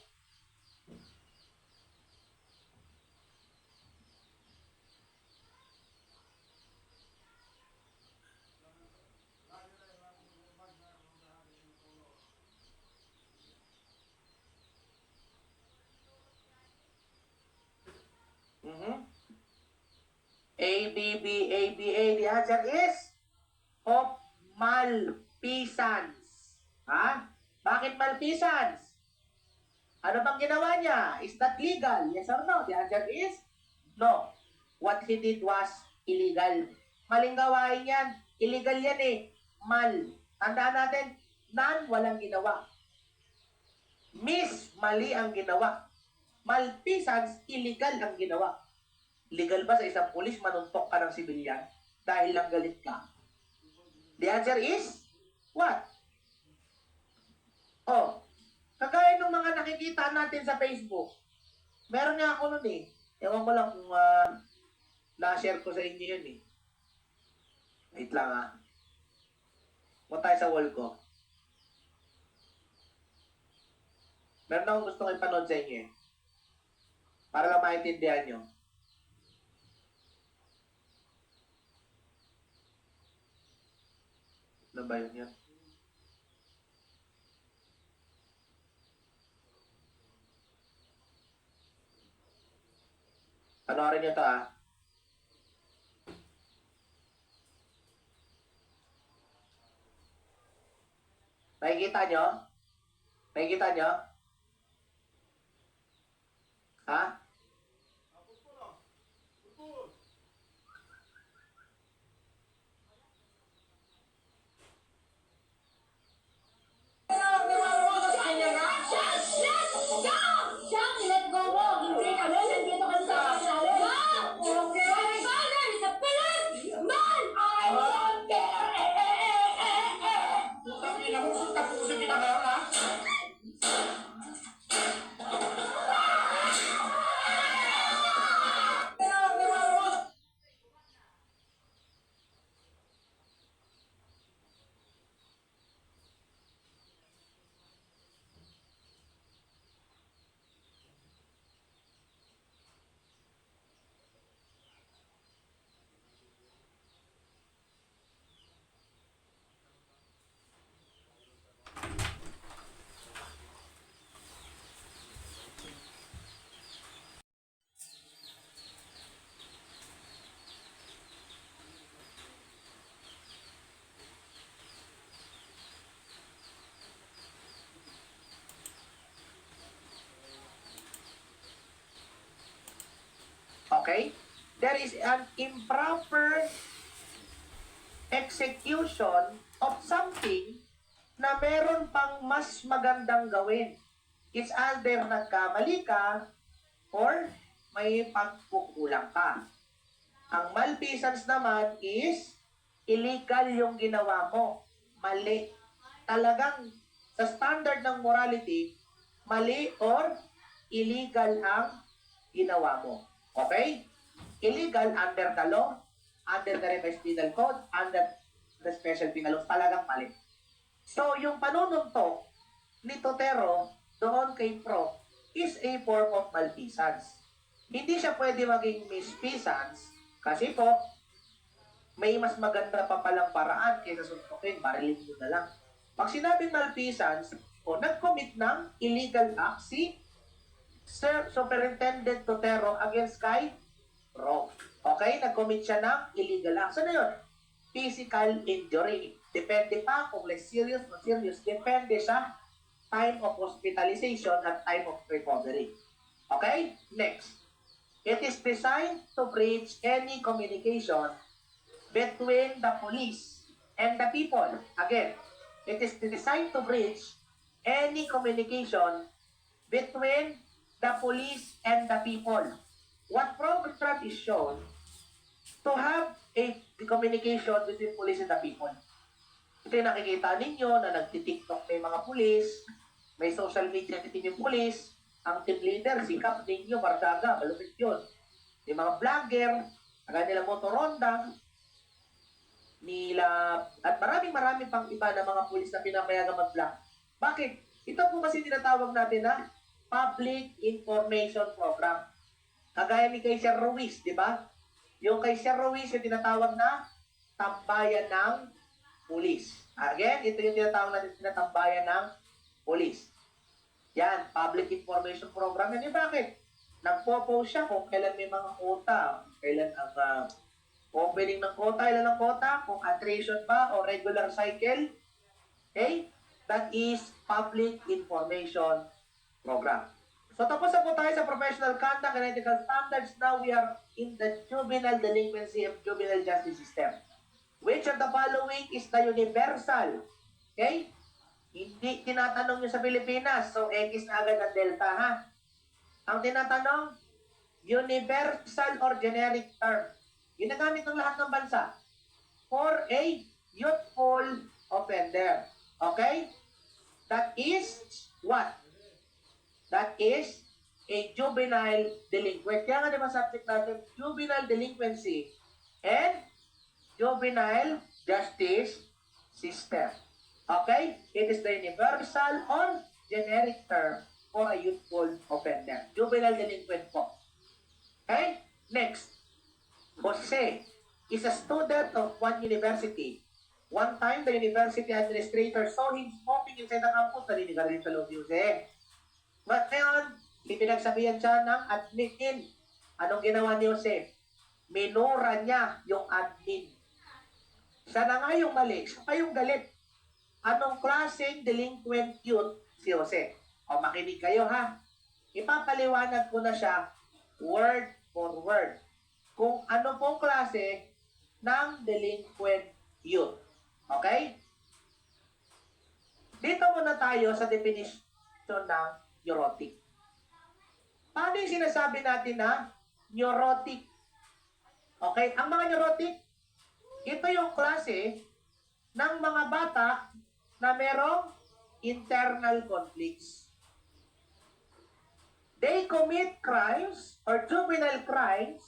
ABA. The answer is of malfeasance. Ha? Bakit malfeasance? Ano bang ginawa niya? Is that legal? Yes or no? The answer is no. What he did was illegal. Maling gawain yan. Illegal yan eh. Mal. Tandaan natin, non, walang ginawa. Miss, mali ang ginawa. Malfeasance, illegal ang ginawa. Legal ba sa isang pulis manuntok ka ng sibilyan dahil lang galit ka? The answer is, what? Kagaya ng mga nakikita natin sa Facebook. Meron nga ako nun eh. Ewan ko lang kung na-share ko sa inyo yun eh. Wait lang ha. Punta tayo sa wall ko. Meron akong gustong ipanood sa inyo eh. Para lang maintindihan nyo. Na ba yun yan? Panoorin nyo to Nakikita nyo? Nakikita nyo? Ha? Okay? There is an improper execution of something na meron pang mas magandang gawin. It's either nagkamali ka or may pagkukulang ka. Ang malfeasance naman is illegal yung ginawa mo. Mali. Talagang sa standard ng morality, mali or illegal ang ginawa mo. Okay? Illegal under the law, under the revised penal code, under the special penal laws, talagang mali. So, yung panununtok ni Totero doon kay Pro is a form of malfeasance. Hindi siya pwede maging misfeasance kasi po, may mas maganda pa palang paraan kaysa suntukin, barilin mo na lang. Pag sinabing malfeasance, o nag-commit ng illegal act si Sir Superintendent Totero against kay Pro. Okay? Nag-commit siya ng illegal act. So na yun? Physical injury. Depende pa kung less serious o serious. Depende sa time of hospitalization at time of recovery. Okay? Next. It is designed to breach any communication between the police and the people. Again, it is designed to breach any communication between the police and the people. What program is shown to have a communication between police and the people. Ito yung nakikita ninyo na nagtitiktok na yung mga pulis, may social media team yung pulis, ang team leader, si Cap ninyo, Bardaga, malupit yun. Yung mga vlogger, kagaya nila Motoronda, nila, at marami pang iba na mga pulis na pinapayagang mag-vlog. Bakit? Ito po kasi tinatawag natin na Public Information Program. Kagaya ni kay Sir Ruiz, di ba? Yung kay Sir Ruiz, yung tinatawag na tambayan ng pulis. Again, ito yung tinatawag natin na tambayan ng pulis. Yan, Public Information Program. Yan yung bakit? Nagpo-post siya kung kailan may mga quota, kailan ang opening ng quota, ilan ang quota, kung attrition ba o regular cycle. Okay? That is Public Information Program. So tapos na po tayo sa professional conduct and ethical standards. Now we are in the juvenile delinquency and juvenile justice system. Which of the following is the universal? Okay? Hindi tinatanong nyo sa Pilipinas. So X na agad ang delta, ha? Ang tinatanong, universal or generic term. Ginagamit ng lahat ng bansa for a youthful offender. Okay? That is what? That is a juvenile delinquent. Kaya nga naman subject natin, juvenile delinquency and juvenile justice system. Okay? It is the universal or generic term for a youthful offender. Juvenile delinquent po. Okay? Next. Jose is a student of one university One time, the university administrator saw him smoking inside the campus. Nalinigaw rin sa loob Jose. But ngayon, ipinagsabihan siya ng admin. Anong ginawa ni Jose? Minura niya yung admin. Siya na nga yung mali. Siya pa yung galit. Anong klaseng delinquent yun si Jose? O makinig kayo ha. Ipapaliwanag ko na siya word for word. Kung ano pong klase ng delinquent yun. Okay? Dito muna tayo sa definition ng neurotic. Paano yung sinasabi natin na neurotic? Okay? Ang mga neurotic, ito yung klase ng mga bata na merong internal conflicts. They commit crimes or juvenile crimes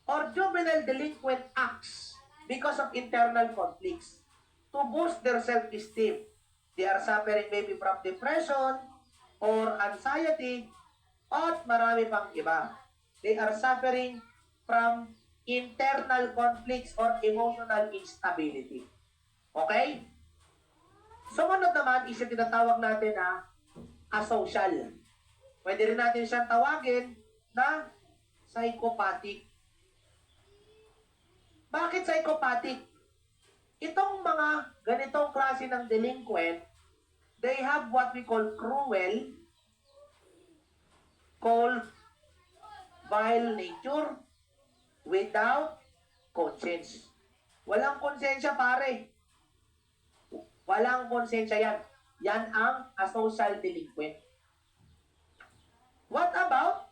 or juvenile delinquent acts because of internal conflicts to boost their self-esteem. They are suffering maybe from depression or anxiety at marami pang iba. They are suffering from internal conflicts or emotional instability. Okay? Sumunod naman is yung tinatawag natin na asocial. Pwede rin natin siyang tawagin na psychopathic. Bakit psychopathic? Itong mga ganitong klase ng delinquent, they have what we call cruel, cold, vile nature, without conscience. Walang konsensya, pare. Walang konsensya yan. Yan ang asocial delinquent. What about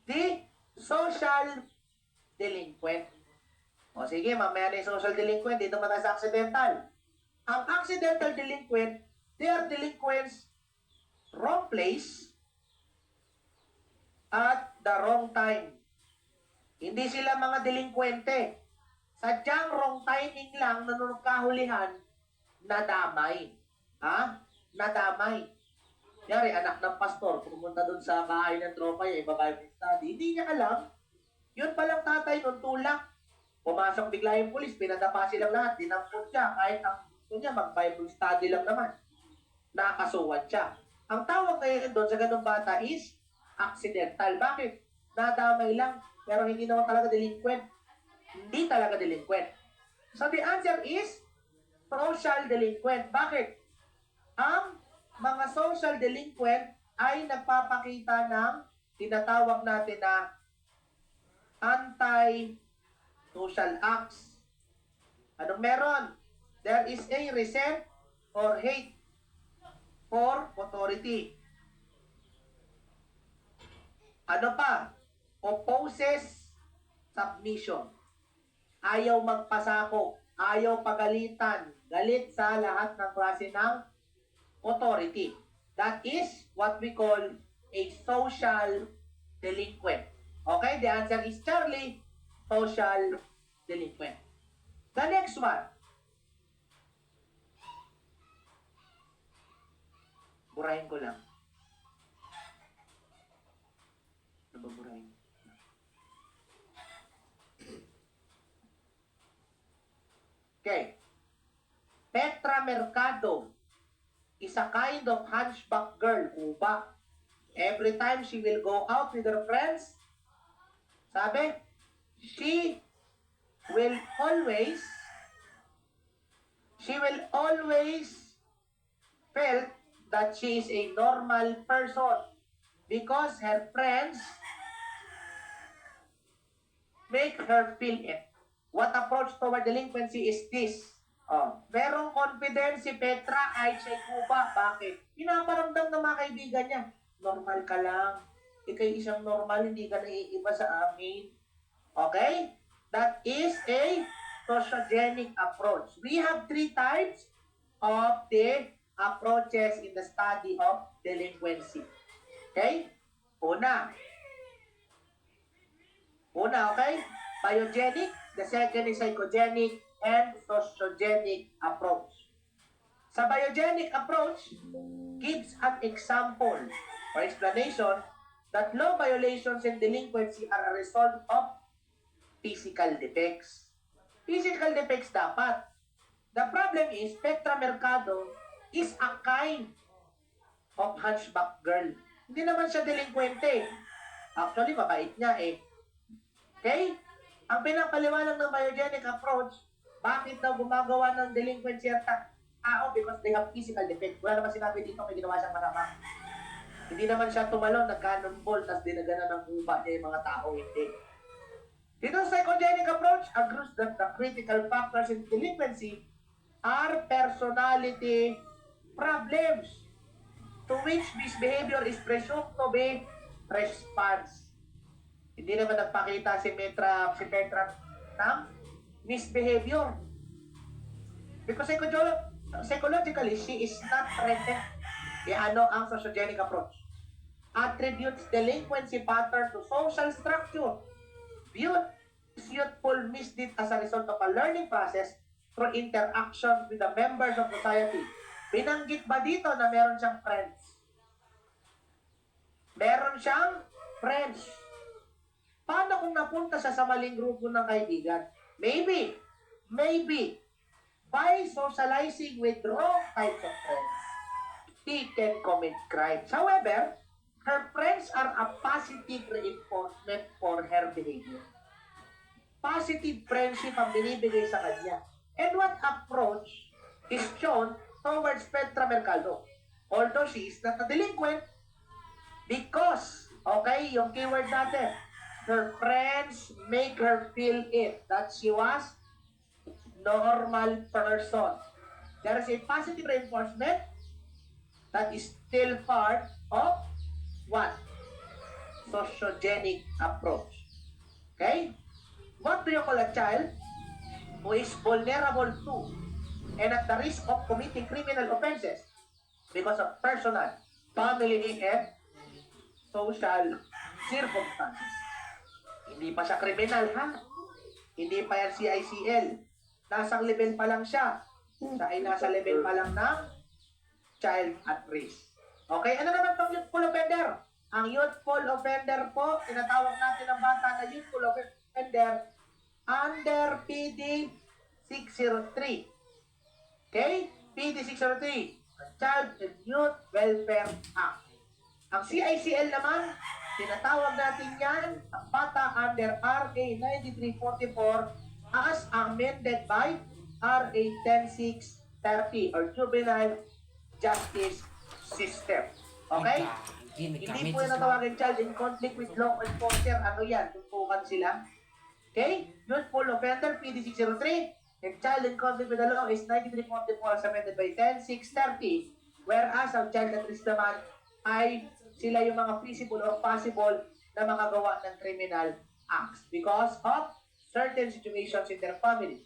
the social delinquent? O sige, mamaya na yung social delinquent, dito muna sa accidental. Ang accidental delinquent, they are delinquents wrong place at the wrong time. Hindi sila mga delinkwente. Sadyang wrong timing lang na nung kahulihan, nadamay. Ha? Nadamay. Yari, anak ng pastor, pumunta dun sa bahay ng tropa niya, iba-Bible study. Hindi niya alam. Yun palang tatay nung tulak. Pumasok bigla yung pulis, pinadapa silang lahat, dinampot siya, kahit ang gusto niya, mag-Bible study lang naman. Nakasuwat siya. Ang tawag ngayon doon sa ganung bata is accidental. Bakit? Nadamay lang, pero hindi naman talaga delinquent. Hindi talaga delinquent. So the answer is social delinquent. Bakit? Ang mga social delinquent ay nagpapakita ng tinatawag natin na anti-social acts. Anong meron? There is a resent or hate for authority. Ano pa? Opposes submission. Ayaw magpasako. Ayaw pagalitan. Galit sa lahat ng klase ng authority. That is what we call a social delinquent. Okay? The answer is Charlie, social delinquent. The next one. Burahin ko lang. Ano ba burahin? Okay. Petra Mercado is a kind of hunchback girl, uba. Every time she will go out with her friends, sabi, she will always felt that she is a normal person because her friends make her feel it. What approach toward delinquency is this? Merong confidence si Petra kahit siya'y kuba. Bakit? Pinaparamdam ng mga kaibigan niya. Normal ka lang. Ika'y isang normal, hindi ka naiiba sa amin. Okay? That is a sociogenic approach. We have 3 types of the approaches in the study of delinquency. Okay? Una, okay? Biogenic. The second is psychogenic and sociogenic approach. Sa biogenic approach, gives an example or explanation that law violations and delinquency are a result of physical defects. Physical defects dapat. The problem is, Petra Mercado is a kind of hunchback girl. Hindi naman siya delinquente. Actually, mabait niya eh. Okay? Ang pinapaliwanag ng biogenic approach, bakit daw gumagawa ng delinquency ang tao? Because they have physical defect. Wala naman sinabi dito may ginawa siyang masama. Hindi naman siya tumalon, nag-cannonball, tapos dinagana ng uba niya yung mga tao. Hindi. Dito sa psychogenic approach, agrees that the critical factors in delinquency are personality problems to which misbehavior is presumed to be response. Hindi naman nagpakita si Petra ng misbehavior. Because psychologically, she is not threatened. Ano ang sociogenic approach? Attributes delinquency pattern to social structure. Viewed youthful misdeed as a result of a learning process through interactions with the members of society. Binanggit ba dito na meron siyang friends? Meron siyang friends. Paano kung napunta siya sa maling grupo ng kaibigan? Maybe, by socializing with wrong types of friends, he can commit crimes. However, her friends are a positive reinforcement for her behavior. Positive friendship ang binibigay sa kanya. And what approach is shown towards Petra Mercado? Although she is not a delinquent, because, okay, yung keyword natin, her friends make her feel it, that she was normal person. There is a positive reinforcement that is still part of what? Sociogenic approach. Okay? What do you call a child who is vulnerable to and at the risk of committing criminal offenses because of personal, family, and social circumstances? Hindi pa siya kriminal, ha? Hindi pa yan CICL. Nasang level pa lang siya. Siya ay nasa level pa lang ng child at risk. Okay, ano naman itong youthful offender? Ang youthful offender po, tinatawag natin ang bata na youthful offender under PD 603. Okay? PD 603, Child and Youth Welfare Act. Ang CICL naman, tinatawag natin yan, ang bata under RA 9344 as amended by RA 10630 or Juvenile Justice System. Okay? Hindi po yung natawagin child in conflict with law enforcer. Ano yan? Tutukan sila. Okay? Youthful offender, PD 603. And child in conflict with the law is 9344 as amended by 10630. Whereas ang child at risk naman ay sila yung mga feasible or possible na mga gawa ng criminal acts because of certain situations in their family.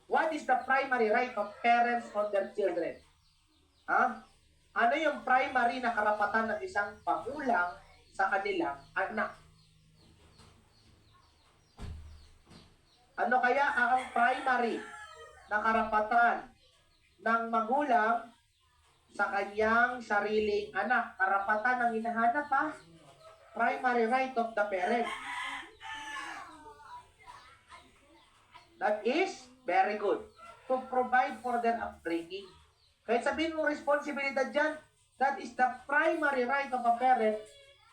What is the primary right of parents on their children? Ano yung primary na karapatan ng isang magulang sa kanilang anak? Ano kaya ang primary na karapatan ng magulang sa kanyang sariling anak? Karapatan ng hinahanap, ha? Primary right of the parent. That is very good. To provide for their upbringing. Kahit sabihin mo responsibilidad dyan, that is the primary right of a parent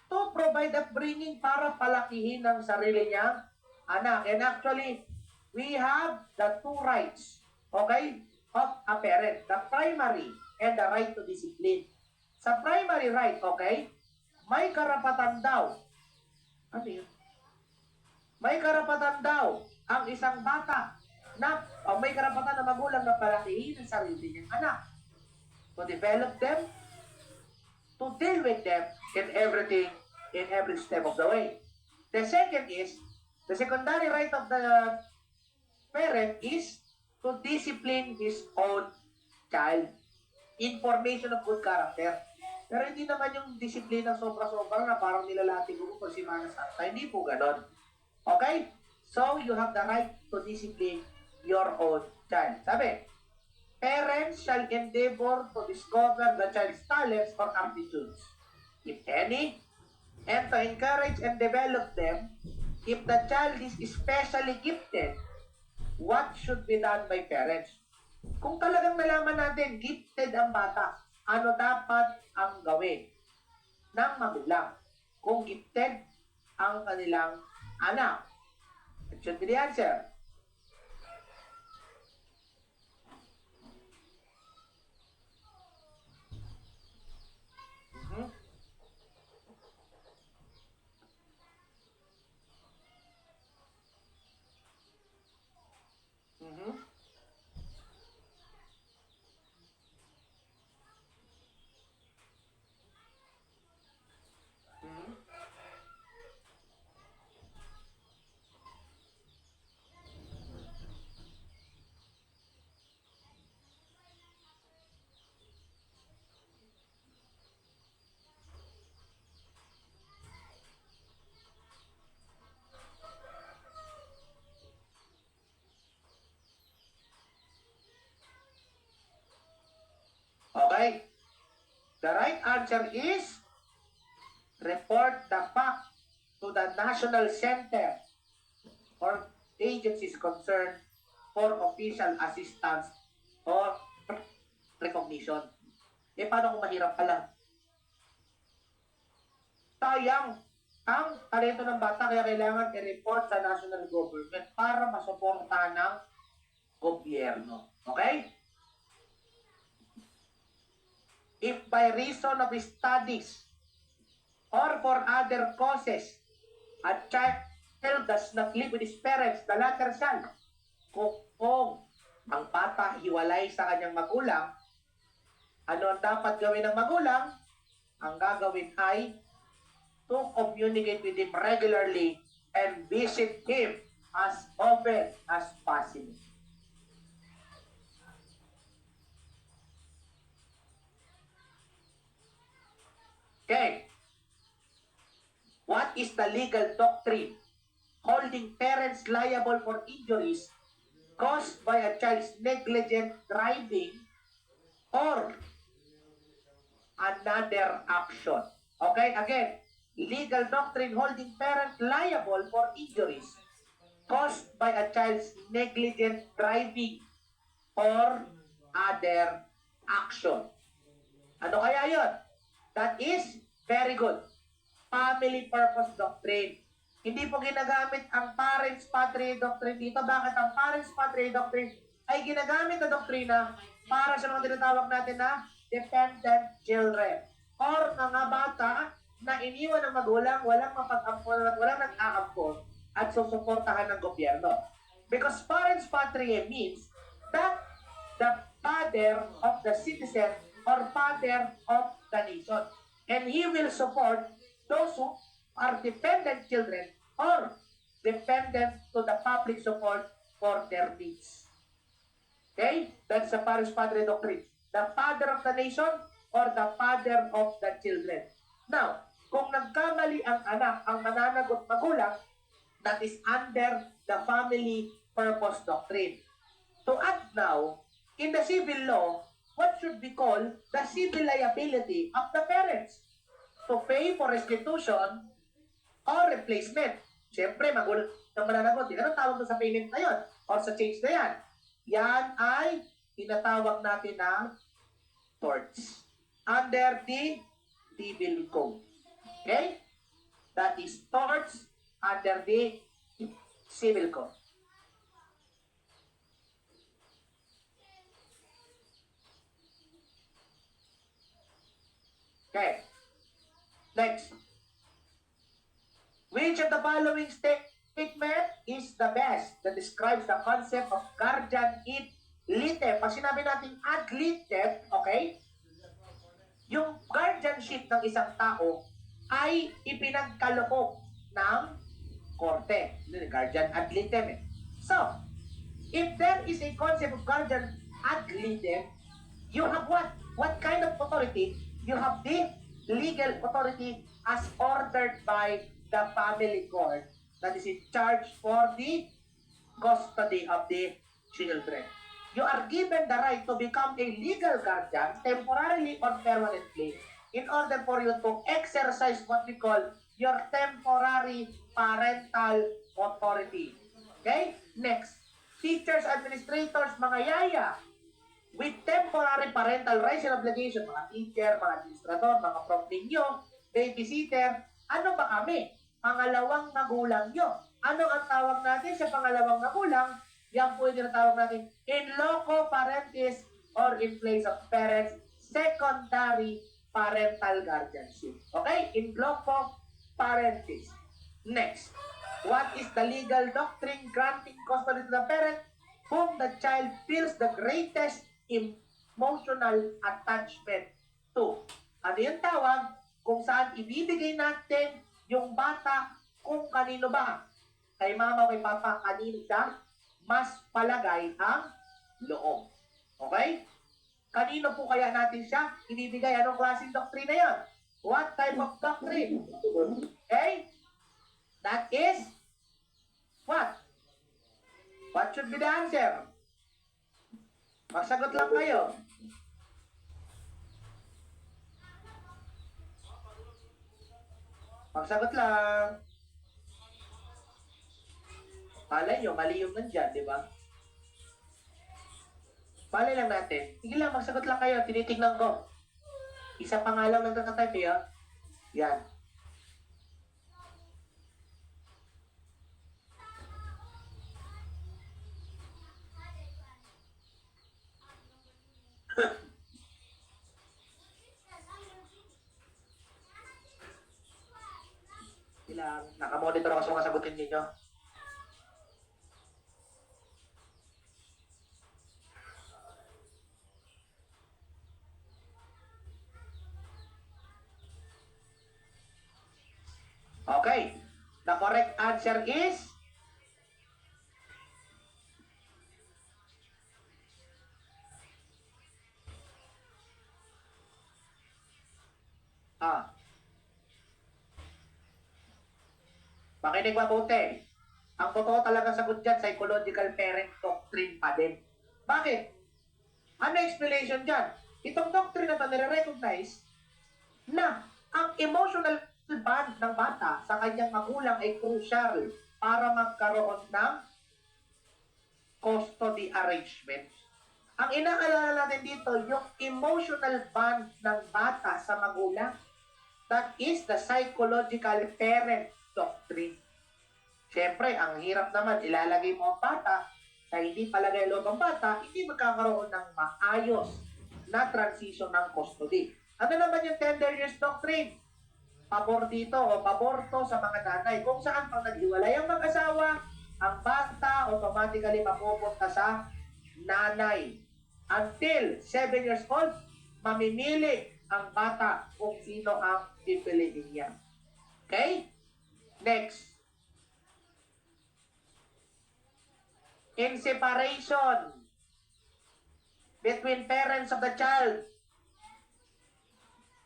to provide upbringing para palakihin ng sarili niyang anak. And actually, we have the two rights, okay, of a parent. The primary and the right to discipline. Sa primary right, okay, may karapatan daw. Ano yun? May karapatan daw ang isang bata na may karapatan na magulang na palakihin ang sarili niyang anak. To develop them, to deal with them in everything, in every step of the way. The second is, the secondary right of the parent is to discipline his own child. Information of good character. Pero hindi naman yung disiplina sobra-sobra na parang nilalati ko kung si Mana Santa. Hindi po ganon. Okay? So, you have the right to discipline your own child. Sabi, parents shall endeavor to discover the child's talents or aptitudes, if any, and to encourage and develop them. If the child is especially gifted, what should be done by parents? Kung talagang nalaman natin, gifted ang bata, ano dapat ang gawin ng magulang kung gifted ang kanilang anak? It should be the answer. Mhm. Mhm. Mhm. Okay. The right answer is report the fact to the National Center or agencies concerned for official assistance or recognition. Eh, paano kung mahirap pala? Sayang ang talento ng bata, kaya kailangan i-report sa national government para masuportahan ng gobyerno. Okay? If by reason of studies or for other causes, a child does not live with his parents, the latter shall. Kung ang bata hiwalay sa kanyang magulang, ano ang dapat gawin ng magulang? Ang gagawin ay to communicate with him regularly and visit him as often as possible. Okay. What is the legal doctrine holding parents liable for injuries caused by a child's negligent driving or another action? Okay, again, legal doctrine holding parent liable for injuries caused by a child's negligent driving or other action. Ano kaya yon? That is very good. Family purpose doctrine. Hindi po ginagamit ang parents patria doctrine dito. Bakit ang parents patria doctrine ay ginagamit na doktrina para sa mga tinatawag natin na dependent children or mga bata na iniwan ng magulang, walang mapag-ampon at walang nag-aampon at susuportahan ng gobyerno. Because parents patria means that the father of the citizen or father of the nation. And he will support those who are dependent children or dependent to the public support for their needs. Okay? That's the Paris Padre doctrine. The father of the nation or the father of the children. Now, kung nagkamali ang anak, ang mananagot magulang, that is under the family purpose doctrine. To add now, in the civil law, what should be called the civil liability of the parents to pay for restitution or replacement. Siyempre, magulang ng mananagot. Ano tawag doon sa payment na yun? Or sa change na yan? Yan ay tinatawag natin na torts. Under the civil code. Okay? That is torts under the civil code. Okay. Next. Which of the following statement is the best that describes the concept of guardian ad litem? Pag sinabi natin ad litem, okay? Yung guardianship ng isang tao ay ipinagkaloob ng korte. Guardian ad litem eh. So, if there is a concept of guardian ad litem, you have what? What kind of authority? You have the legal authority as ordered by the family court that is in charge for the custody of the children. You are given the right to become a legal guardian temporarily or permanently in order for you to exercise what we call your temporary parental authority. Okay? Next. Teachers, administrators, mga yaya, with temporary parental rights and obligation, mga teacher, mga administrator, mga prof ninyo, babysitter, ano ba kami? Pangalawang magulang nyo. Ano ang tawag natin sa pangalawang magulang? Yan po yung tinatawag natin in loco parentis or in place of parents, secondary parental guardianship. Okay? In loco parentis. Next, what is the legal doctrine granting custody to the parent whom the child feels the greatest emotional attachment to? Ano yung tawag? Kung saan ibibigay natin yung bata kung kanino ba? Kay mama o kay papa, kanino siya mas palagay ang loob. Okay? Kanino po kaya natin siya ibibigay? Anong klaseng doktrina yan? What type of doctrine? Okay? That is what? What should be the answer? Magsagot lang kayo. Magsagot lang. Malay nyo, mali yung nandyan, di ba? Malay lang natin. Sige lang, magsagot lang kayo. Tinitignan ko. Isa pa nga lang nagkakatype eh. Yan. Ilang, nakamonitor ako sa mga sagutin ninyo. Okay. The correct answer is makinig mabuti. Ang totoo talaga sagot dyan, psychological parent doctrine pa din. Bakit? Ano explanation dyan? Itong doctrine na ito nire-recognize na ang emotional bond ng bata sa kanyang magulang ay crucial para magkaroon ng custody arrangement. Ang inaalala natin dito, yung emotional bond ng bata sa magulang, that is the psychological parent doctrine. Siyempre, ang hirap naman, ilalagay mo ang bata na hindi palagay loob ang bata, hindi magkakaroon ng maayos na transition ng custody. Ano naman yung tender years doctrine? Pabor dito o pabor to sa mga nanay. Kung saan pag naghiwalay ang mag-asawa, ang bata automatically mapupunta sa nanay. Until 7 years old, mamimili ang bata kung sino ang pipiliin niya. Okay? Next. In separation between parents of the child,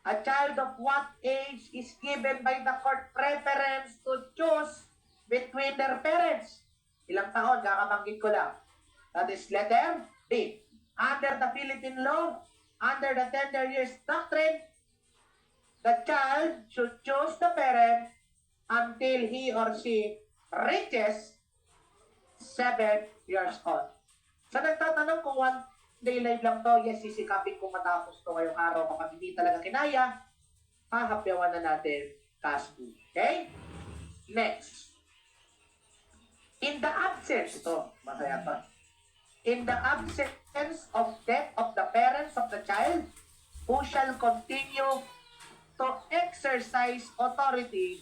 a child of what age is given by the court preference to choose between their parents? Ilang taon? Kakabanggit ko lang. That is letter B. Under the Philippine law, under the tender years doctrine, the child should choose the parent until he or she reaches 7 years old. So nagtatanong kung one day live lang to, yes, sisikapin kung matapos to ngayong araw. Kapag hindi talaga kinaya, hahapyawan na natin kaspo. Okay? Next. In the absence, ito, masaya pa. In the absence of death of the parents of the child, who shall continue to exercise authority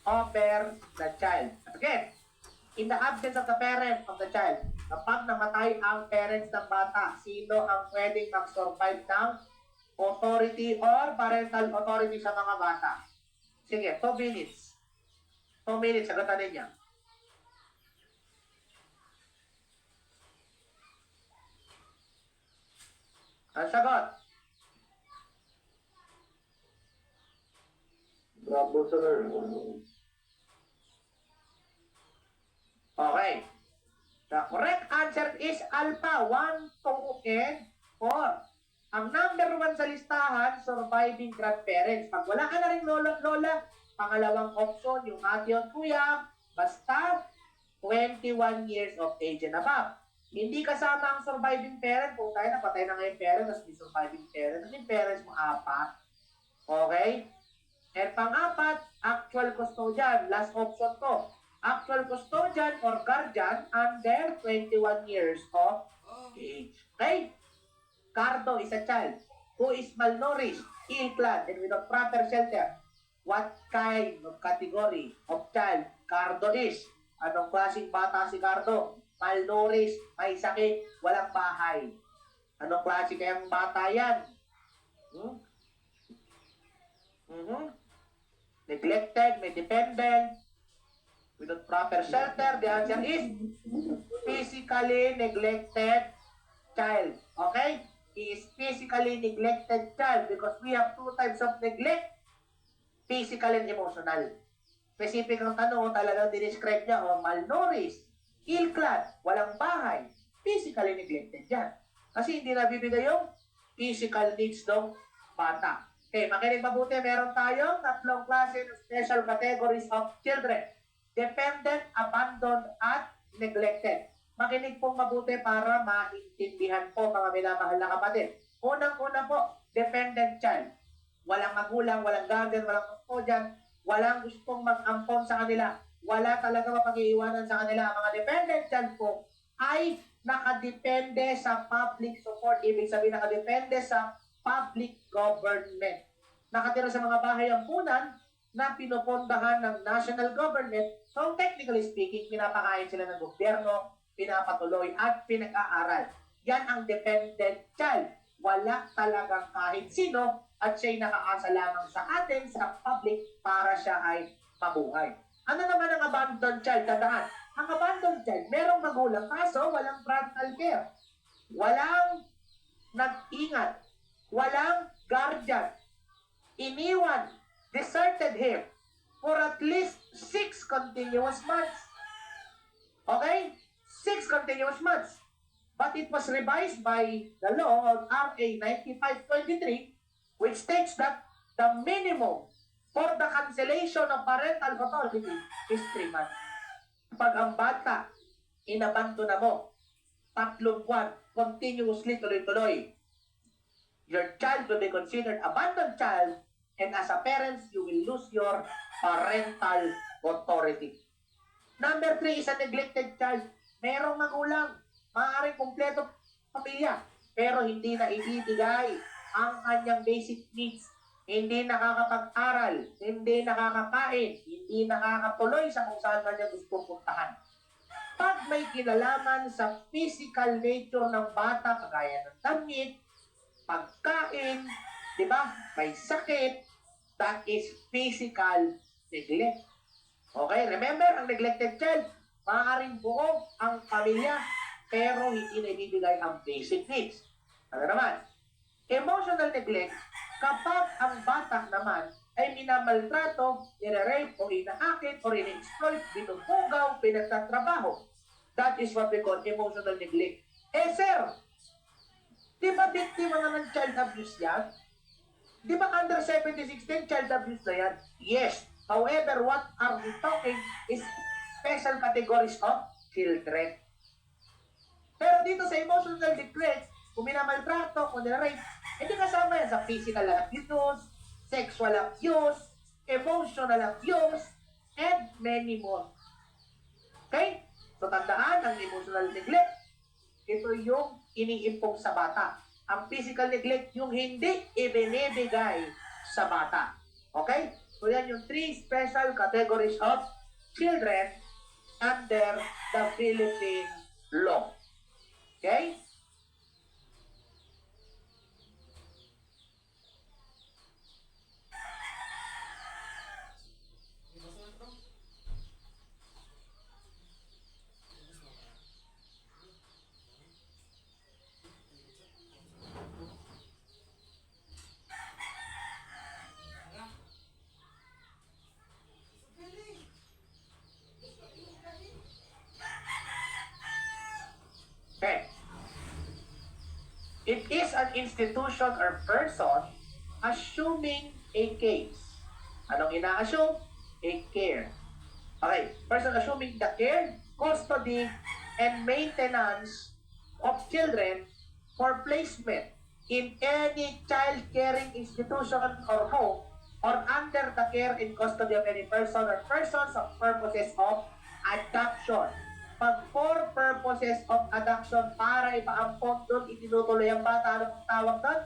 over the child. Again, in the absence of the parent of the child, kapag namatay ang parents ng bata, sino ang pwedeng mag-survive ng authority or parental authority sa mga bata? Sige, 2 minutes. 2 minutes, sagutan ninyo. Ang sagot?
Bravo, sir.
Okay. The correct answer is alpha, 1, 2, and 4. Ang number 1 sa listahan, surviving grandparents. Pag wala ka na rin lolo at lola, pangalawang option, yung ate at kuya, basta 21 years of age and above. Hindi kasama ang surviving parent. Kung tayo napatay na ngayon parent, tapos may surviving parent. Ano yung parents mo? 4. Okay? And pang-4, actual custodian. Last option to. Actual custodian or guardian under 21 years of age. Okay? Cardo is a child who is malnourished, ill-clad, and without proper shelter. What kind of category of child Cardo is? Anong klaseng bata si Cardo? Malnourished, may sakit, walang bahay. Anong klase kayang bata yan? Neglected, may dependent, without proper shelter. The answer is physically neglected child. Okay? He is physically neglected child because we have 2 types of neglect, physical and emotional. Specific ang tanong, talagang dinescribe niya, malnourished, ill-clad, walang bahay, physically neglected yan. Kasi hindi nabibigay yung physical needs ng bata. Okay, makinig mabuti, meron tayong 3 klase ng special categories of children. Dependent, abandoned, at neglected. Makinig pong mabuti para maintindihan po mga minamahal na kapatid. Unang-una po, dependent child. Walang magulang, walang guardian, walang custodian, walang gustong mag-ampon sa kanila. Wala talaga mapag-iiwanan sa kanila. Ang mga dependent child po ay nakadepende sa public support. Ibig sabihin, nakadepende sa public government. Nakatira sa mga bahay ampunan na pinupondahan ng national government. So, technically speaking, pinapakain sila ng gobyerno, pinapatuloy at pinag-aaral. Yan ang dependent child. Wala talagang kahit sino at siya'y nakaasa lamang sa atin, sa public, para siya ay mabuhay. Ano naman ang abandoned child? Tandaan, ang abandoned child, merong magulang kaso walang parental care. Walang nag-ingat. Walang guardian. Iniwan, deserted him for at least 6 continuous months. Okay? 6 continuous months. But it was revised by the law of RA 9523, which states that the minimum for the cancellation of parental authority is 3 months. Pag ang bata, inabanto na mo, 3 buwan, continuously tuloy-tuloy, your child will be considered abandoned child, and as a parent, you will lose your parental authority. Number 3 is a neglected child. Merong magulang, maaaring kumpleto pamilya, pero hindi na ibibigay ang kanyang basic needs. Hindi nakakapag-aral, hindi nakakakain, hindi nakakatuloy sa kung saan kanya gusto puntahan. Pag may kinalaman sa physical nature ng bata, kagaya ng damit, pagkain, di ba? May sakit, that is physical neglect. Okay, remember, ang neglected child, maaaring buo ang pamilya, pero hindi na ibibigay ang basic needs. Ano naman? Emotional neglect, kapag ang bata naman ay minamaltrato, nire-rape o inaakit o ina-exploit, binubugaw, pinagtatrabaho. That is what we call emotional neglect. Sir, di ba biktima nga ng child abuse yan? Di ba under 7016 child abuse na yan? Yes. However, what are we talking is special categories of children. Pero dito sa emotional neglect, kung minamaltrato, kung nire-rape, hindi kasama yan sa physical abuse, sexual abuse, emotional abuse, and many more. Okay? So tandaan, ang emotional neglect, ito yung iniimpong sa bata. Ang physical neglect, yung hindi ibinibigay sa bata. Okay? So yan yung 3 special categories of children under the Philippine law. Okay? Okay. It is an institution or person assuming a case. Anong ina-assume? A care. Okay. Person assuming the care, custody, and maintenance of children for placement in any child-caring institution or home or under the care and custody of any person or persons of purposes of adoption. Pag for purposes of adoption, para ipaampon doon, itinutuloy ang bata, ano pong tawag doon?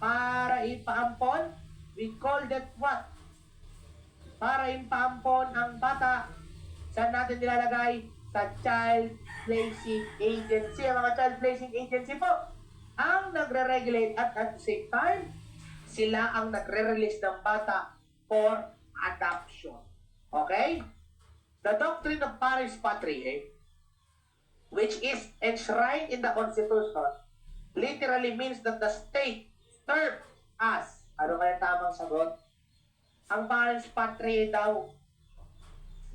Para ipaampon, we call that what? Para ipaampon ang bata, saan natin nilalagay? Sa child placing agency. Ang mga child placing agency po, ang nagre-regulate at the same time, sila ang nagre-release ng bata for adoption. Okay? The doctrine of Paris Patriae, which is enshrined in the Constitution, literally means that the state serves as, ano kaya tamang sagot? Ang Paris Patriae daw,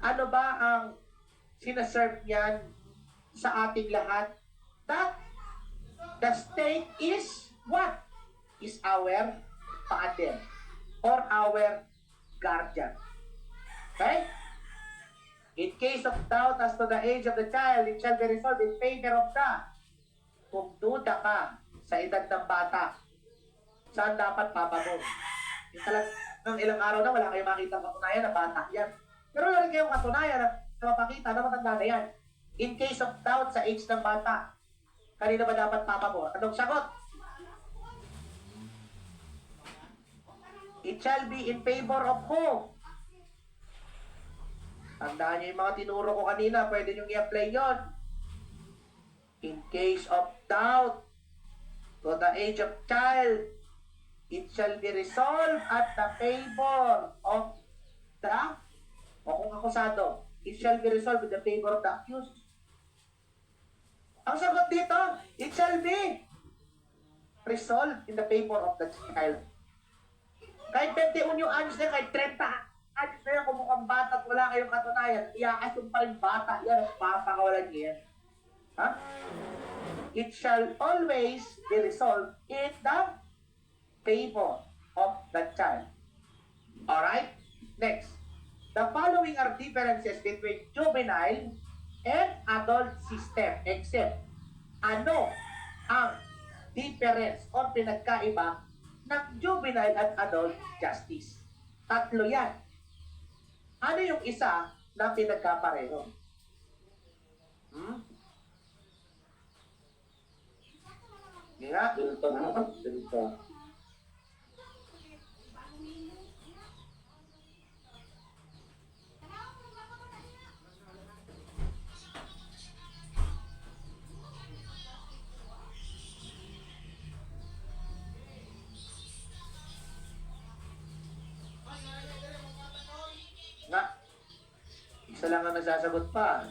ano ba ang sinaserve niyan sa ating lahat? That the state is what? Is our father or our guardian. Okay? In case of doubt as to the age of the child, it shall be resolved in favor of the. Kung duda ka sa edad ng bata, saan dapat papabong? Yung talagang ilang araw na wala kayong makita katunayan na bata yan. Pero wala rin kayong katunayan na mapakita na matanda na yan. In case of doubt sa age ng bata, kanina ba dapat papabong? Anong sagot? It shall be in favor of who? Tandaan niyo yung mga tinuro ko kanina, pwede nyo i-apply yon. In case of doubt to the age of child, it shall be resolved at the favor of the, o kung akusado, it shall be resolved with the favor of the accused. Ang sagot dito, it shall be resolved in the favor of the child. Kahit 21 anyos na, kahit 30 anyos na yan, kung mukhang bata at wala kayong katunayan, i-assume pa rin bata yan, papakawalan niya yan. Ha? It shall always be resolved in the favor of the child. Alright? Next. The following are differences between juvenile and adult system, except ano ang difference o pinagkaiba ng juvenile at adult justice. Tatlo yan. Ano yung isa na pinagkapareho? Nga, ganito na naman. Ganito. Nga, isa lang ang nasasagot pa.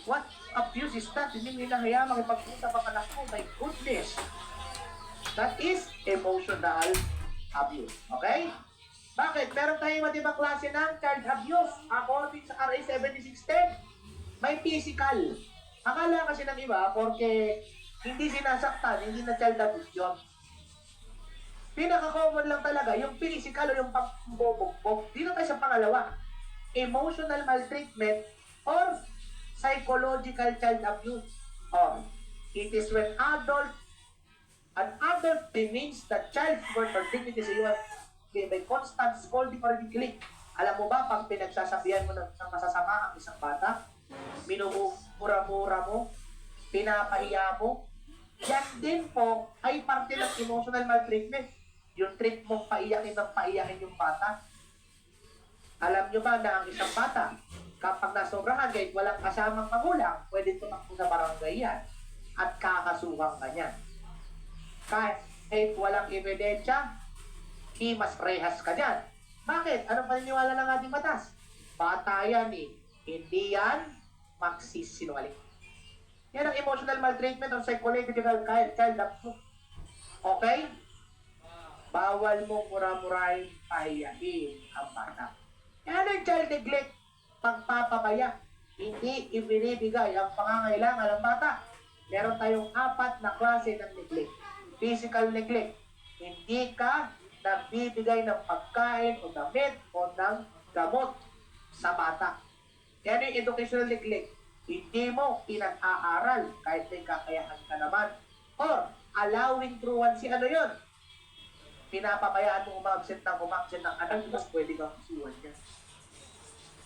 What abuse is that? Hindi nila kaya makipag-usap ang anak ko. My goodness. That is emotional abuse. Okay? Bakit? Meron tayong iba't ibang klase ng child abuse. According sa RA 7610, may physical. Akala kasi ng iba, porque hindi sinasaktan, hindi na child abuse yun. Pinaka-common lang talaga, yung physical o yung pambubugbog. Dito tayo sa pangalawa. Emotional maltreatment or psychological child abuse. Or, it is when an adult demeans the child's worth or dignity sa iyo by constant scolding or ridiculing. Alam mo ba, pag pinagsasabihan mo ng masasama ang isang bata, minumura-mura mo, pinapahiya mo, yan din po ay parte ng emotional maltreatment. Yung treat mong paiyakin yung bata. Alam nyo ba na ang isang bata, kapag nasobrahan kahit walang kasamang magulang, pwede tumakbo sa barangay yan at kakasuhan ka niyan. Kahit walang ebidensya, himas rehas ka niyan. Bakit? Anong paniniwala ng ating batas? Bata yan eh. Hindi yan magsisinungaling. Yan ang emotional maltreatment or psychological child abuse. Okay? Bawal mong mura-murahin, pahiyain ang bata. Ano yung child neglect? Pagpapabaya. Hindi ibinibigay ang pangangailangan ng bata. Meron tayong 4 na klase ng neglect. Physical neglect. Hindi ka nagbibigay ng pagkain o damit o ng gamot sa bata. Yan yung educational neglect. Hindi mo pinag-aaral kahit may kakayahan ka naman. Or allowing truancy, ano yun? Pinapabayaan mo umabsent ng anak mo, pwede kang isuwan niya.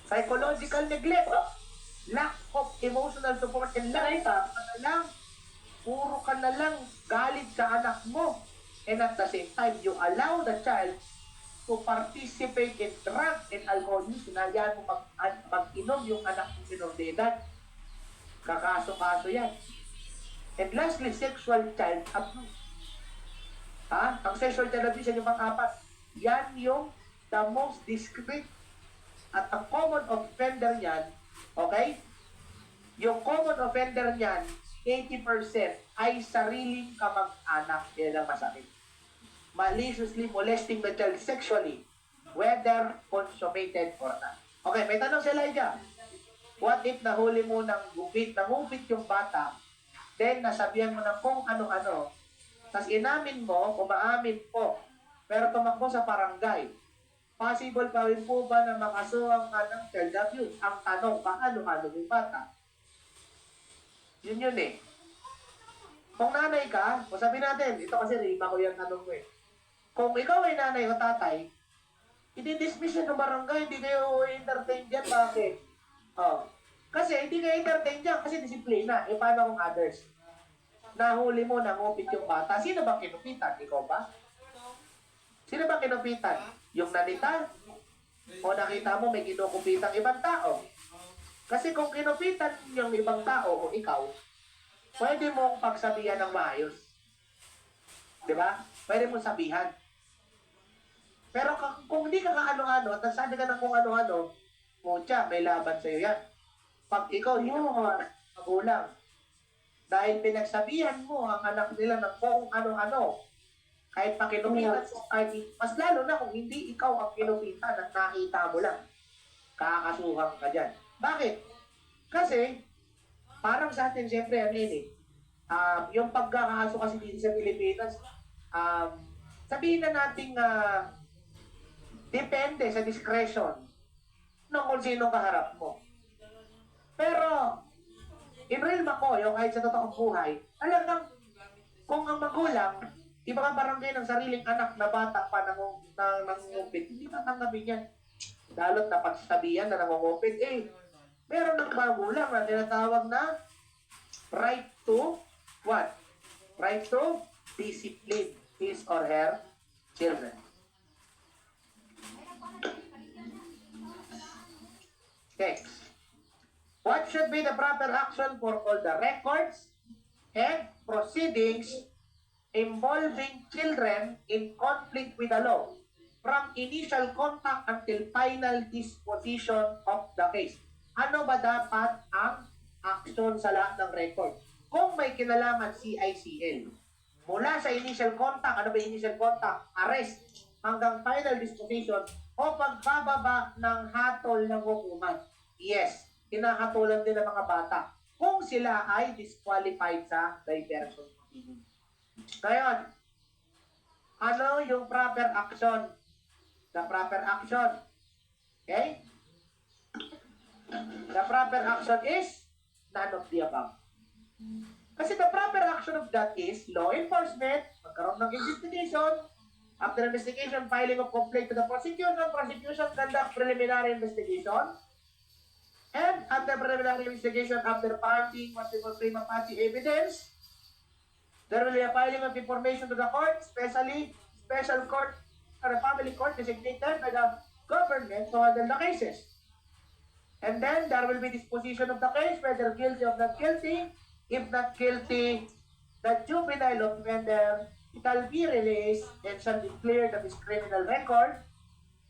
Psychological neglect, lack of emotional support and love. Puro ka na lang galit sa anak mo. And at the same time, you allow the child to participate in drug and alcohol use. Sinayaan mo mag-inom yung anak mo minor de edad. Kakaso-kaso yan. And lastly, sexual child abuse. Ang sexual child abuse, yan yung pang-4. Yan yung the most discreet at ang common offender niyan, okay? Yung common offender niyan, 80% ay sariling kamag-anak. Yan ang masakit. Maliciously molesting the child sexually, whether consummated or not. Okay, may tanong si Elijah. What if nahuli mo nangupit yung bata, then nasabihan mo ng kung ano-ano, tapos inamin mo, umaamin po, pero tumakbo sa barangay, possible pa rin po ba na makasuhan ka ng child abuse? Ang tanong, paano yung bata? Yun eh. Kung nanay ka, o sabi natin, ito kasi rima ko yung tanong ko eh. Kung ikaw ay nanay o tatay, i-dismiss yun ng barangay, hindi kayo entertain dyan, bakit? Kasi hindi kayo entertain dyan, kasi disiplina. E paano kung others? Nahuli mo, nangupit yung bata, sino ba kinupitan? Ikaw ba? Sino ba kinupitan? Yung nanita? O nakita mo may kinukupitang ibang tao? Kasi kung kinupitan yung ibang tao o ikaw, pwede mong pagsabihan ng maayos. Diba? Pwede mong sabihan. Pero kung hindi ka kaano-ano at nasabi ka ng kung ano-ano, mutya, may laban sa'yo yan. Pag ikaw, magulang, dahil pinagsabihan mo ang anak nila ng kung ano-ano, kahit pa kinupitan mo, mas lalo na kung hindi ikaw ang kinupitan at nakita mo lang, kakasuhan ka dyan. Bakit? Kasi, parang sa atin, siyempre, yung pagkakaso kasi dito sa Pilipinas, sabihin na natin depende sa discretion ng kung sino kaharap mo. Pero, in real ako, yung kahit sa totoong buhay, talagang kung ang magulang, ibang barangay ng sariling anak na bata pa nangungupit, hindi tatanggapin yan. Lalo't na pagsabihan na nangungupit, meron ng magulang na tinatawag na right to what? Right to discipline his or her children. Okay. What should be the proper action for all the records and proceedings involving children in conflict with the law from initial contact until final disposition of the case? Ano ba dapat ang action sa lahat ng record? Kung may kinalaman CICL, mula sa initial contact, ano ba initial contact? Arrest hanggang final disposition o pagbababa ng hatol ng hukuman. Yes, kinahatulan din ng mga bata kung sila ay disqualified sa diversion. Ngayon, ano yung proper action? The proper action. Okay? The proper action is none of the above. Kasi the proper action of that is law enforcement, magkaroon ng investigation, after investigation, filing of complaint to the prosecution conduct preliminary investigation, and after preliminary investigation, after finding multiple prima facie evidence, there will be a filing of information to the court, especially special court or a family court designated by the government to handle the cases. And then there will be disposition of the case, whether guilty or not guilty. If not guilty, the juvenile offender shall be released and shall declare of his criminal record.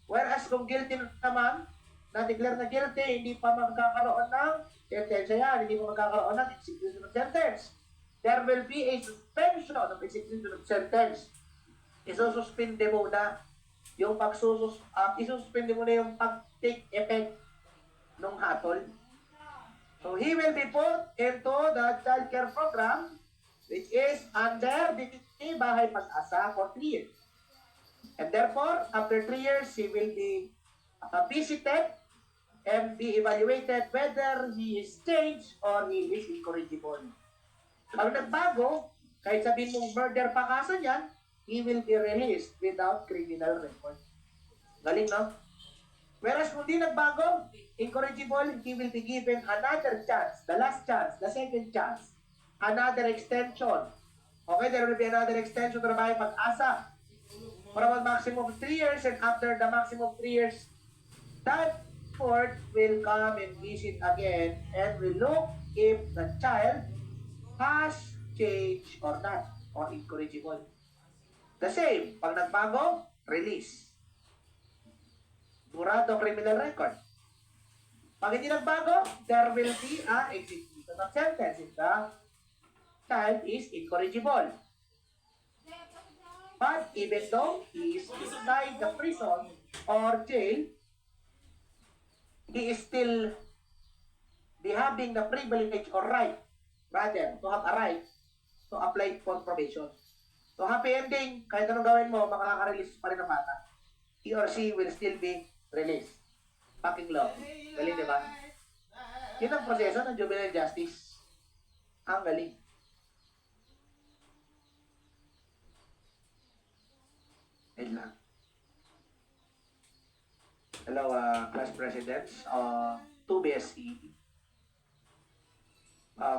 Whereas kung guilty naman, na-declare na guilty, hindi pa magkakaroon ng sentence yan, hindi pa magkakaroon ng execution of sentence. There will be a suspension of execution of sentence isususpinde mo na yung isususpinde mo na yung pag-take effect ng hatol. So, he will be put into the child care program, which is under the Bahay Pag-asa for 3 years. And therefore, after 3 years, he will be visited and be evaluated whether he is changed or he is incorrigible. Pag nagbago, kahit sabihin mong murder pa kaso niyan, he will be released without criminal record. Galing, no? Whereas kung di nagbago, incorrigible, he will be given another chance, the last chance, the second chance, another extension. Okay, there will be another extension to the Bahay Pag-asa for a maximum of 3 years, and after the maximum of 3 years, that court will come and visit again and will look if the child has changed or not, or incorrigible. The same, pag nagbago, release. Durado criminal record. Pag hindi nagbago, there will be a execution of sentence if the child is incorrigible. But even though he is inside the prison or jail, he is still having the privilege or right, rather, to have a right to apply for probation. So, happy ending, kahit anong gawin mo, makaka-release pa rin ang bata. He or she will still be released. Fucking law. Galing, di ba? Yun ang proseso ng juvenile justice. Ang galing. Ayun lang. Hello, class presidents. 2 BSE.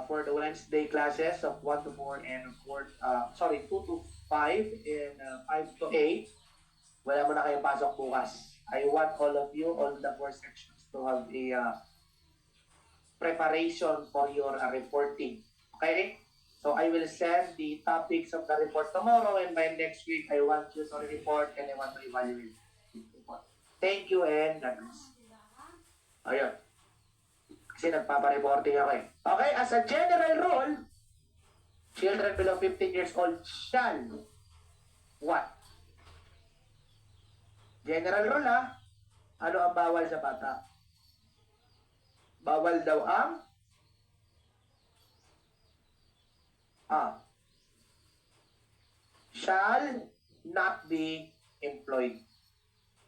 For the Wednesday classes of 1 to 4 and 2 to 5 and 5 to 8, wala mo na kayong pasok bukas. I want all of you, all the 4 sections, to have a preparation for your reporting. Okay? So I will send the topics of the report tomorrow, and by next week, I want you to report and I want to evaluate the report. Thank you and God bless. Ayun. Kasi nagpapareporting ako eh. Okay, as a general rule, children below 15 years old shall what? General rule ha? Ano ang bawal sa bata? Bawal daw ang shall not be employed.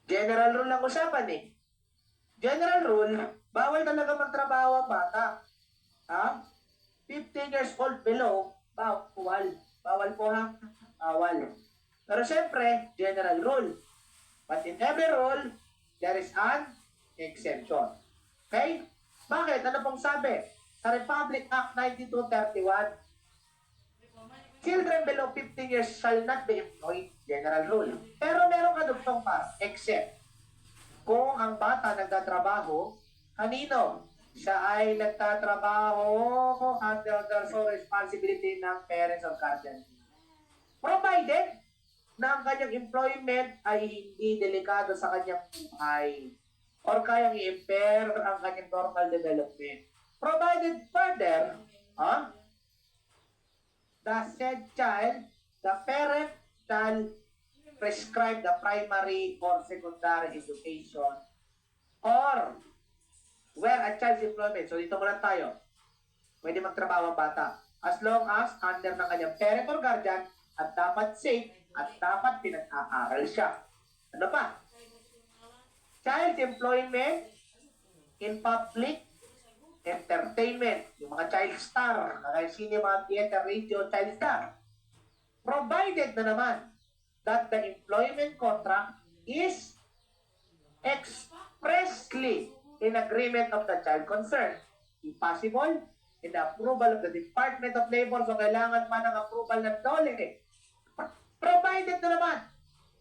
General rule lang usapan eh. General rule, bawal talaga magtrabaho ang bata. 15 years old below, bawal. Bawal po ha? Bawal. Pero siyempre, general rule. But in every rule, there is an exemption. Okay? Bakit? Ano pong sabi? Sa Republic Act 9231, children below 15 years shall not be employed. General rule. Pero meron kadugtong pa, except kung ang bata nagtatrabaho, kanino? Siya ay nagtatrabaho under the sole responsibility ng parents or guardian. Provided na ang kanyang employment ay hindi delikado sa kanyang buhay or kayang i-impair ang kanyang normal development. Provided further, the said child, the parent shall prescribe the primary or secondary education or where a child's employment. So dito muna tayo. Pwede magtrabaho ang bata as long as under ng kanyang parent or guardian at dapat safe at dapat pinag-aaral siya. Ano pa? Child employment in public entertainment. Yung mga child star, kagaya cinema, theater, radio, child star. Provided na naman that the employment contract is expressly in agreement of the child concerned. If possible, in the approval of the Department of Labor, so kailangan pa ng approval ng DOLE. Provided na naman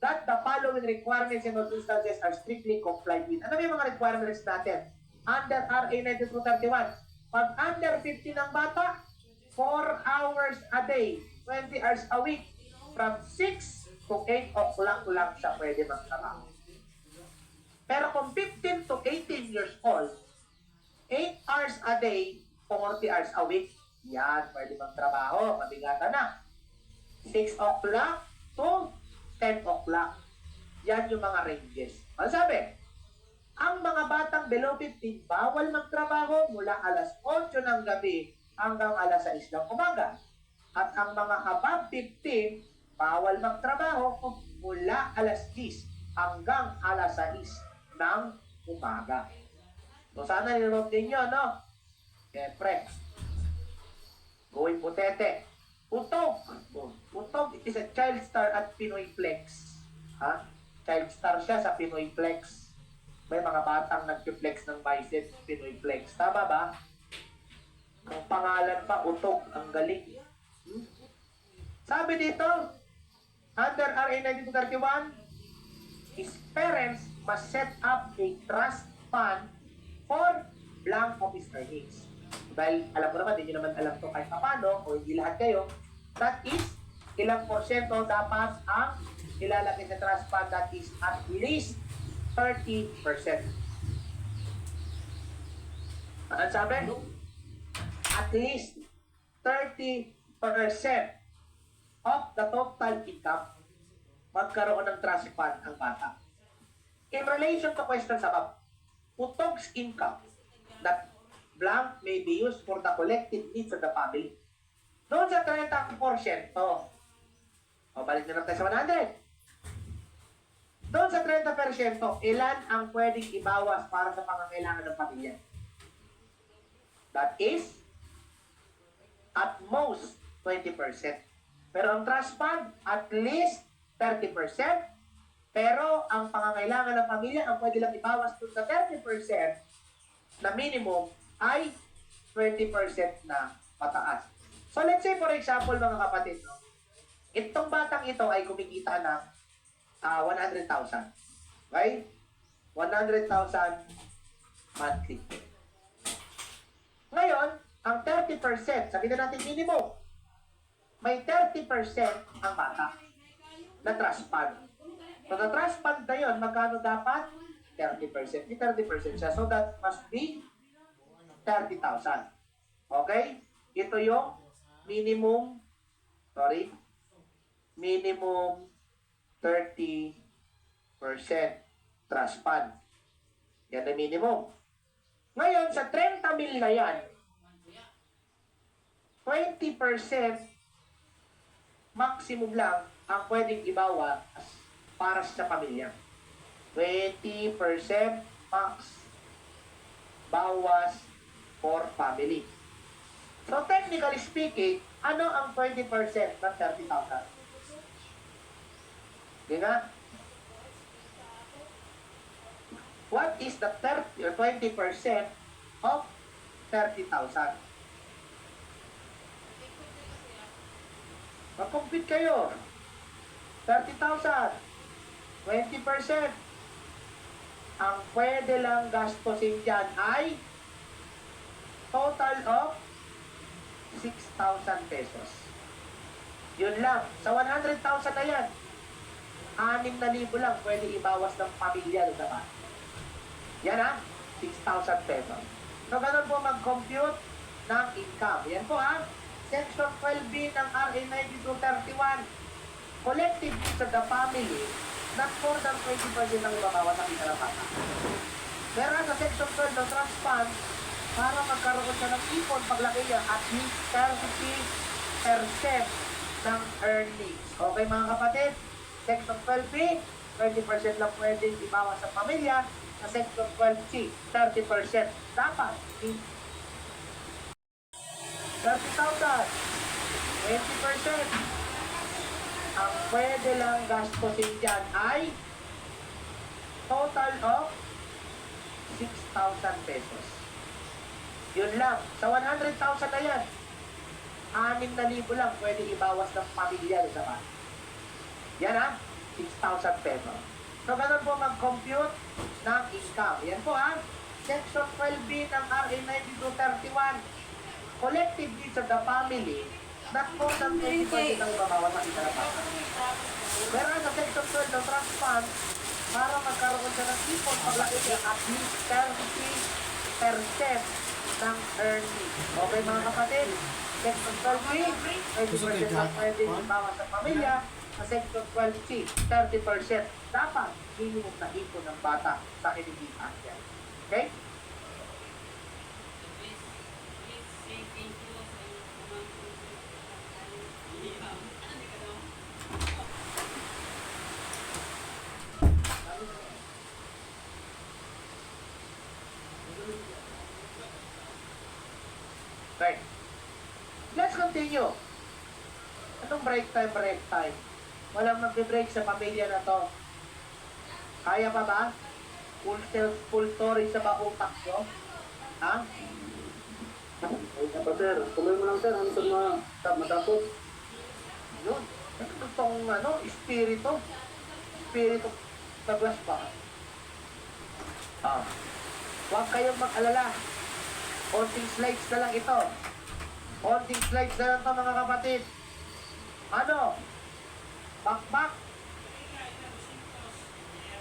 that the following requirements and instances are strictly complied with. Ano yung mga requirements natin? Under RA 9231, pag under 15 ang bata, 4 hours a day, 20 hours a week, from 6 to 8 o'clock lang siya pwede magtrabaho. Pero kung 15 to 18 years old, 8 hours a day, 40 hours a week, yan, pwede magtrabaho, mabigatan na. 6 o'clock to 10 o'clock. Yan yung mga ranges. Ano sabi? Ang mga batang below 15, bawal magtrabaho mula alas 8 ng gabi hanggang alas 6 ng umaga. At ang mga above 15, bawal magtrabaho mula alas 10 hanggang alas 6 ng umaga. So sana nilunod ninyo, no? Siyempre, going putete. Utog. Utog is a child star at Pinoy Flex. Ha? Child star siya sa Pinoy Flex. May mga batang nag-flex ng bicep, Pinoy Flex. Tama ba? Ang pangalan pa, Utog. Ang galing. Sabi dito, under RA 9231, his parents must set up a trust fund for blank of his earnings. Dahil alam mo naman, hindi nyo naman alam to kahit paano, o hindi lahat kayo, that is, ilang porsyento dapat ang ilalagay sa trust fund, that is at least 30%. Ano sabi? At least 30% of the total income magkaroon ng trust fund ang bata. In relation to questions above, Utog's income that blank may be used for the collective needs of the family. Doon sa 30%, balik na lang tayo sa 100. Doon sa 30%, ilan ang pwedeng ibawas para sa pangangailangan ng pamilya? That is, at most, 20%. Pero ang trust fund, at least 30%. Pero ang pangangailangan ng pamilya, ang pwede lang ibawas doon sa 30% na minimum ay 20% na pataas. So let's say for example mga kapatid, no? Itong batang ito ay kumikita ng 100,000. Okay? 100,000 monthly. Ngayon, ang 30%, sabihin na natin minimum, may 30% ang bata na trust fund. So the trust fund na yun, magkano dapat? 30%. May 30% siya. So that must be 30,000. Okay? Ito yung minimum 30% trust fund. Yan ang minimum. Ngayon, sa 30 mil na yan, 20% maximum lang ang pwedeng ibawas para sa pamilya. 20% max bawas for family. So technically speaking, ano ang 20% ng 30,000? Di nga? What is the 20% of 30,000? Mag-compute kayo. 30,000. 20%. Ang pwede lang gastusin dyan ay total of 6,000 pesos. Yun lang. Sa 100,000 na yan, 6,000 lang pwede ibawas ng pamilya doon naman. Yan ha, 6,000 pesos. So, ganun po mag-compute ng income. Yan po ha, Section 12B ng RA 9231. Collective needs of the family, not more than 20% ang ibabawas ang kita ng bata. Pero sa Section 12 ng Trust Fund, para magkaroon siya ng ipon paglaki niya at least 30% ng earnings. Okay mga kapatid? Section 12B, 20% lang pwedeng ibawas sa pamilya. Sa Section 12C, 30% dapat. 30,000, 20%. Ang pwede lang gastusin dyan ay total of 6,000 pesos. Yun lang. Sa 100,000 na yan, 6,000 lang pwede ibawas ng pamilya sa bata. Yan ha, 6,000 pesos. So, ganun po mag-compute ng income. Yan po ha, Section 12B ng RA 9231. Collective needs of the family, not more than 20% ang ibabawas ang kita ng bata. Pero sa Section 12 ng Trust Fund, para magkaroon siya ng ipon paglaki niya at least 30% ng earnings. Okay mga kapatid? Section 12B, 20% lang pwede ibawas sa pamilya. Sa Section 12C, 30% dapat minimum na ipon ng bata sa kinikita niya. Okay? Okay. Let's continue. Anong break time, break time? Walang magbe-break sa pamilya na to. Kaya pa ba? Full story sa ba utak nyo? Ha?
Ay, pa sir, tuloy mo lang sir, hanggang matapos.
Yun. Ito gustong espiritu. Espiritu na glass ba? Ah. Huwag kayong mag-alala. Konting slides na lang ito. Konting slides na lang ito mga kapatid. Ano? Bakbak.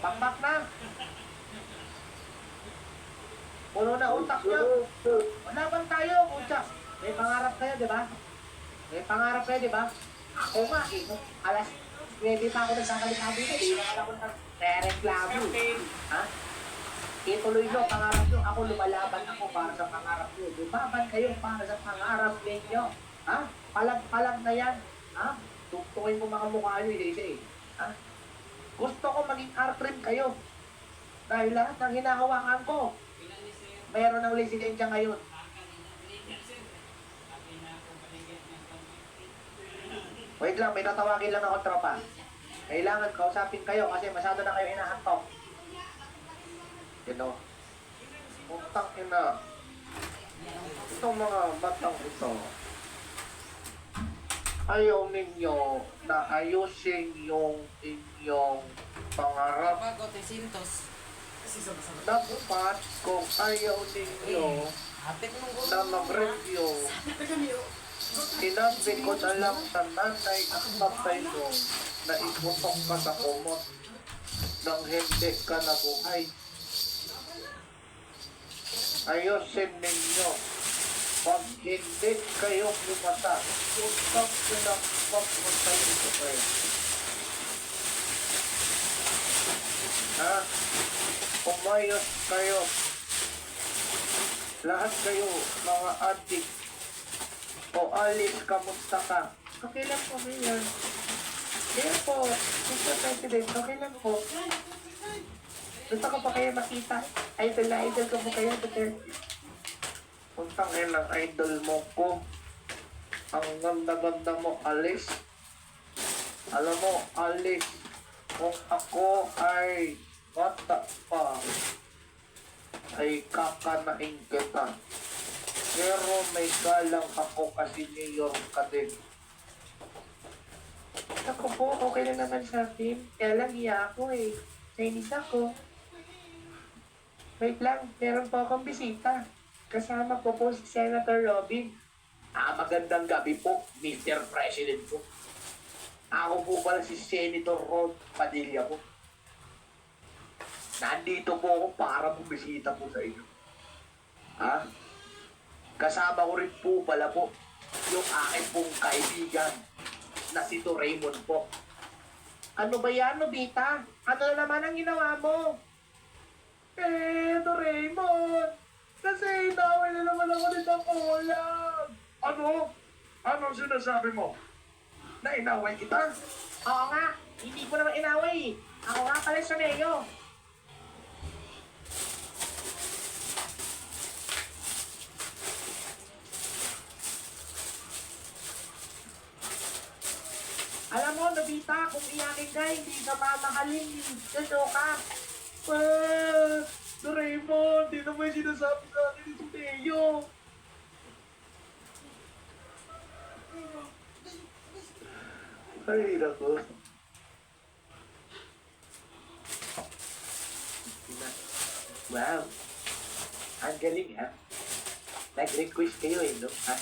Bakbak na. Puno na utak nyo. Wala bang tayo, Kuchak? May pangarap kayo, di ba? May pangarap kayo, di ba? Ako nga, alas 9 pa ako nagkakalikado dito. Di naman ako nagre-reklamo. Ha? Ituloy nyo, pangarap nyo. Ako lumalaban ako para sa pangarap nyo. Lumaban kayo para sa pangarap ninyo. Ha? Palag-palag na yan. Ha? Tuktukin mo mga mukha nyo, isa-isa eh. Ha? Gusto ko maging art-trim kayo. Dahil lahat ng hinahawakan ko, mayroon ng residensya ngayon. Wait lang, may tatawagin lang ako tropa. Kailangan kausapin kayo kasi masyado na kayo inahantok. Utang ina. Itong mga batang ito, ayaw ninyo na ayusin yung inyong pangarap. Dapat kung ayaw ninyo na mag-review, sinabi ko na lang sa nanay at tatay mo na iputok ka sa kumot nang hindi ka nabuhay. Ayusin ninyo. Pag hindi kayo pumasa, utang ko lang pagpatay ito kayo. Ha? Umayos kayo. Lahat kayo, mga adik. O alis, kamusta ka? Okay lang po, Mayor. Mayor po, Mr. President, okay lang po. Gusto ko pa kayo makita. Idol na idol ko po kayo, Dr. Puntang ilang idol mo ko. Ang ganda-ganda mo, Alice. Alam mo, Alice, kung ako ay bata pa, ay kakanain kita. Pero may galang ako kasi mayor ka din. Ako po, okay lang naman sa akin. Kaya lang iya ako eh. Chinese ako. Wait lang, meron po akong bisita. Kasama ko po si Senator Robin. Magandang gabi po, Mr. President po. Ako po pala si Senator Rod Padilla po. Nandito po ako para bumisita po sa inyo. Ha? Kasama ko rin po pala po yung aking pong kaibigan na si To Raymond po. Ano ba yan, Nobita? Ano na naman ang ginawa mo? To Raymond! Kasi inaway na naman ako nitong ulam! Ano? Anong sinasabi mo? Na inaway kita? Oo nga, hindi ko naman inaway. Ako nga pala sa Mayo. Alam mo, Nobita, kung iyakin ka, hindi ka mamahalin. Gusto ka. Doraemon, di naman sinasabi sa akin ni Teo. Ay, naku. Wow. Ang galing, ha? Nag-request kayo, no? Ha?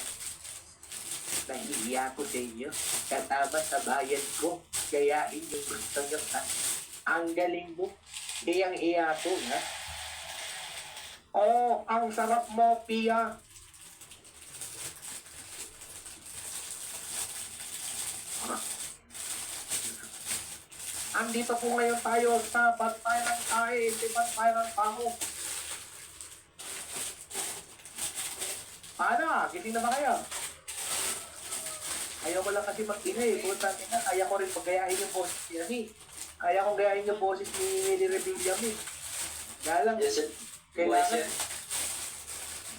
Nahihiya ko sa inyo. Kasama sa bayan ko. Gayain yung gusto nyo, ha? Ang galing mo. Hiyang-hiya ko, ha? Oh, ang sarap mo, Pia. Andito po ngayon tayo sa Bantay ng Tae, si Bantay ng Tao. Ana, gising na ba kayo? Ayaw ko lang kasi mag-ingay. Puta, kaya ko rin paggayahin yung boses niya ni. Kaya kong gayahin yung boses ni Willie Revilla mi. Kaya lang,
Yes, sir.
kailangan.
Yes, sir.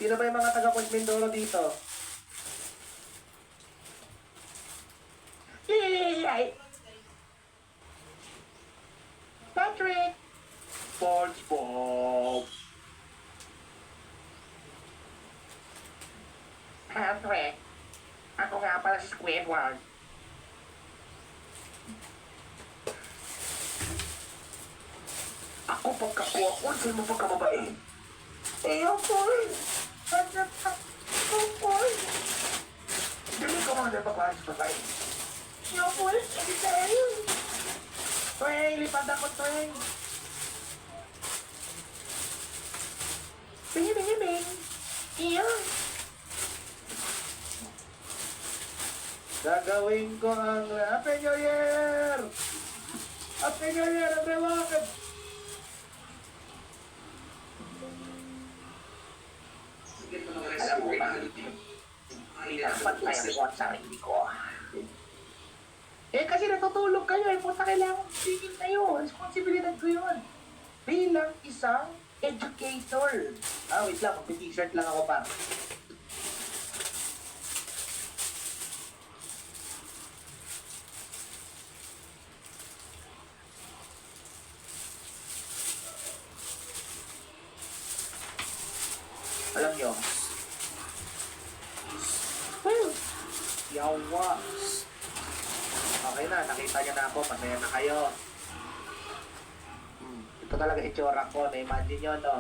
Sino ba yung mga taga-Point Mindoro dito? Yay! Patrick! SpongeBob! Patrick! Ako nga pala si Squidward. Ako pagkakuha ko, sino mo pagkababae? Eh, ako eh. Ako eh. Dili ko mga nababae sa babae. Ako eh, hindi tayo. Tweng, lipad ako, Tweng. Bing. Iya. Gagawin ko ang Happy New Year! Happy New Year, everyone! Alam mo ba? Dapat tayo ko ang sarili ko. Eh kasi natutulog kayo eh. Punta kailangan tingin kayo. Responsibilidad ko yun. Bilang isang educator. Wait lang. Mag-t-shirt lang ako pa. Alam nyo. Yawa. Okay na, nakita niyo na ako. Masaya na kayo. Ito talaga itsura ko. Na-imagine nyo, no?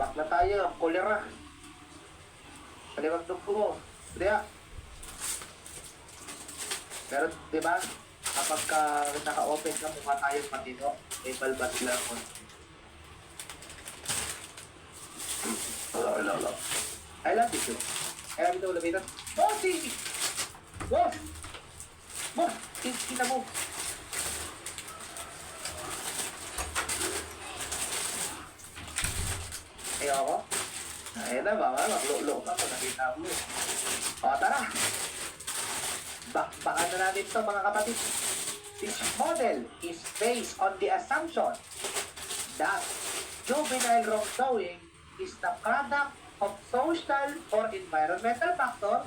Back na tayo. Kolera. Paliwag dugo mo. Diya. Pero, di ba? Kapag naka-open ka, mukha tayo matino. May balbas lang ako. Hello. I love you too. I love you too, Labitan. Bossy! Boss! Boss! Kita mo. Ayoko. Ayun na ba? Maglulo ka kung nakita mo. O, tara. Bakbakan na natin ito, mga kapatid. This model is based on the assumption that juvenile wrongdoing is the product of social or environmental factor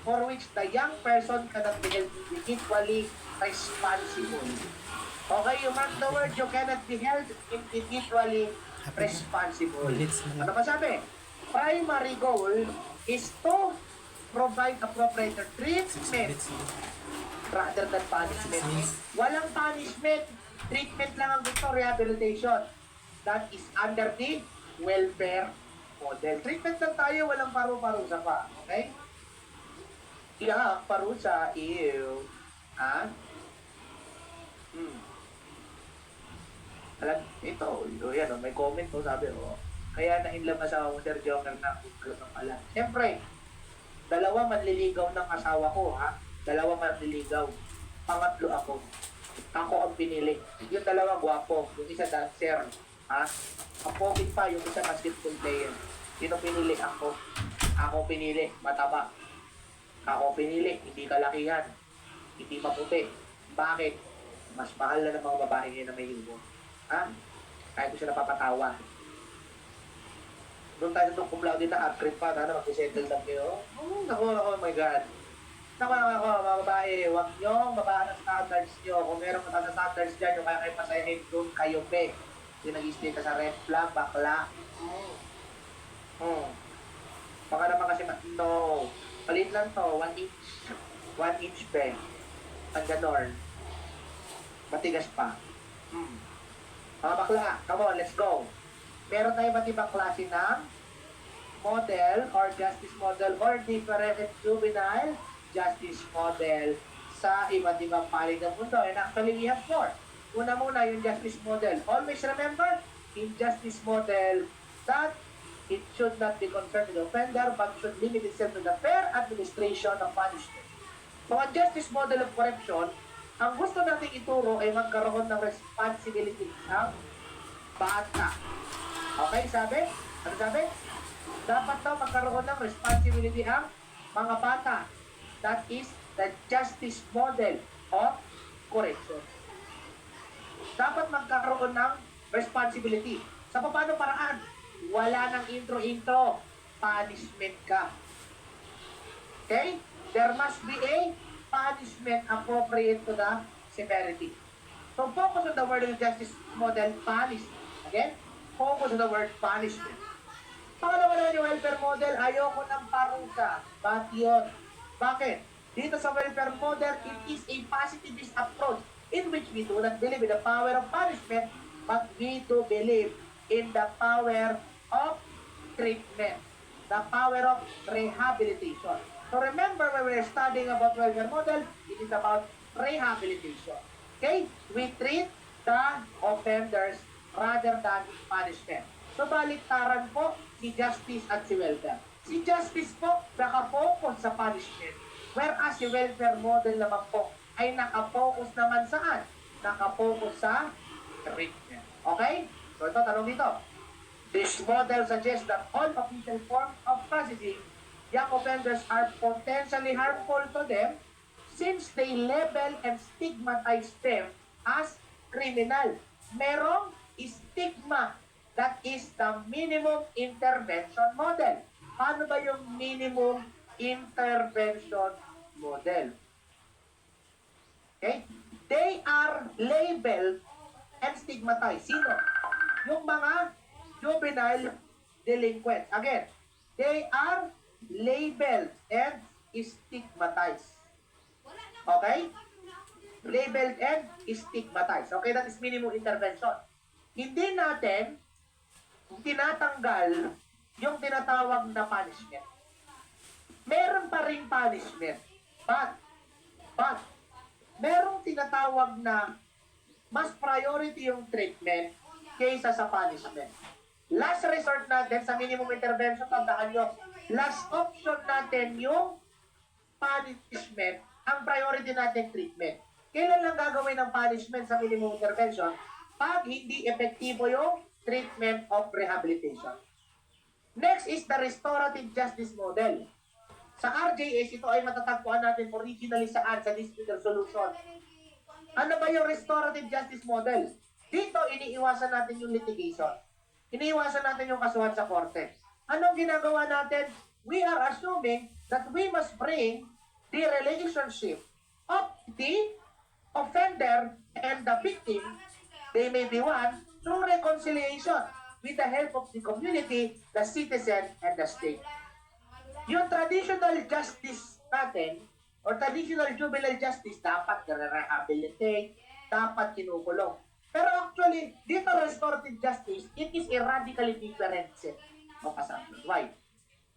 for which the young person cannot be held individually responsible. Okay, you mark the word, you cannot be held individually responsible. Ano pa sabi? Primary goal is to provide appropriate treatment rather than punishment. Walang punishment. Treatment lang ang gusto, rehabilitation. That is under the welfare model. Treatment lang tayo, walang paru-parusa pa. Okay? Yeah, parusa, ew. Ha? Alam, ito, yan, may comment po, sabi, kaya na-inlove asawa mo, Sir Joker, na kung pala. Siyempre, dalawa manliligaw ng asawa ko, ha? Dalawa manliligaw. Pangatlo ako. Ako ang pinili. Yung dalawa gwapo, yung isa dancer, ha? Ang pogi pa, yung isa basketball player. Sino pinili? Ako. Ako pinili, mataba. Ako pinili, hindi kalakihan. Hindi maputi. Bakit? Mas mahal na ng mga babae ngayon na may hibo. Ha? Kaya ko siya napapatawa. Doon tayo itong kumlaw din na upgrade pa, na mag-settle lang kayo. Oh my God. Naku, mga babae, huwag nyo babaan ang standards nyo. Kung meron ka sa standards dyan, yung kaya kayo pasayahin doon, kayo pe. Yung nag-stay ka sa red flag, bakla. Baka naman kasi, no. Palit lang to, 1 inch. 1 inch pe. Ang ganon. Matigas pa. Mga bakla, come on, let's go. Meron tayo iba't ibang klase ng model or justice model or different juvenile justice model sa iba't ibang panig ng mundo. And actually, we have 4. Una muna yung justice model. Always remember, in justice model, that it should not be concerned with the offender but should limit itself to the fair administration of punishment. So, ang justice model of corruption, Ang gusto nating ituro ay magkaroon ng responsibility ang bata. Okay, sabi? Ano sabi? Dapat daw magkaroon ng responsibility ang mga bata. That is the justice model of correction. Dapat magkaroon ng responsibility. Sa paano paraan? Wala nang intro-intro. Punishment ka. Okay? There must be a punishment appropriate to the severity. So focus on the word of justice model, punish. Again, focus on the word punishment. Pangalawa naman yung welfare model, ayoko ng parusa. Bakit yun? Bakit? Dito sa welfare model, it is a positivist approach in which we do not believe in the power of punishment, but we do believe in the power of treatment, the power of rehabilitation. So remember, when we're studying about welfare model, it is about rehabilitation. Okay? We treat the offenders rather than punishment. So baliktaran po si justice at si welfare. Si justice po nakafocus sa punishment, whereas si welfare model naman po ay nakafocus naman saan? Nakafocus sa treatment. Okay? So ito, tanong dito. This model suggests that all official forms of processing young offenders are potentially harmful to them since they label and stigmatize them as criminal. Merong stigma. That is the minimum intervention model. Paano ba yung minimum intervention model? Okay? They are labeled and stigmatized. Sino? Yung mga juvenile delinquents. Again, they are labeled and stigmatized. Okay? Labeled and stigmatized. Okay, that is minimum intervention. Hindi natin tinatanggal yung tinatawag na punishment. Meron pa rin punishment. But, merong tinatawag na mas priority yung treatment kaysa sa punishment. Last resort natin sa minimum intervention, tandaan nyo, last option natin yung punishment, ang priority natin treatment. Kailan lang gagawin ng punishment sa minimum intervention? Pag hindi epektibo yung treatment of rehabilitation. Next is the restorative justice model. Sa RJS, ito ay matatagpuan natin originally saan? Sa dispute resolution. Ano ba yung restorative justice model? Dito, iniiwasan natin yung litigation. Iniiwasan natin yung kasuhan sa korte. Anong ginagawa natin? We are assuming that we must bring the relationship of the offender and the victim, they may be one, through reconciliation with the help of the community, the citizen, and the state. Yung traditional justice natin, or traditional juvenile justice, dapat nare-rehabilitate, dapat kinukulong. Pero actually, dito restorative justice, it is a radically different set of assumptions. Why?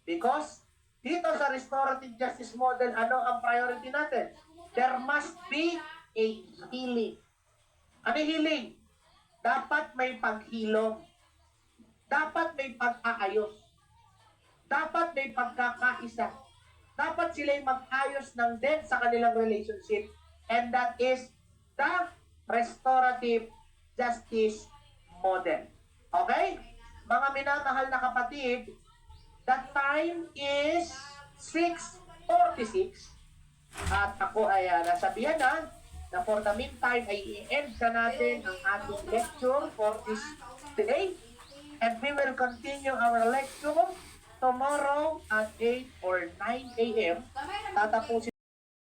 Because dito sa restorative justice model, ano ang priority natin? There must be a healing. Ano healing? Dapat may paghilom. Dapat may pag-aayos. Dapat may pagkakaisa. Dapat sila'y mag-ayos ng din sa kanilang relationship. And that is the restorative justice model. Okay? Mga minamahal na kapatid, the time is 6:46 at ako ay nasabihan na for the meantime ay i-end na natin ang ating lecture for this day, and we will continue our lecture tomorrow at 8 or 9 a.m. Tatapusin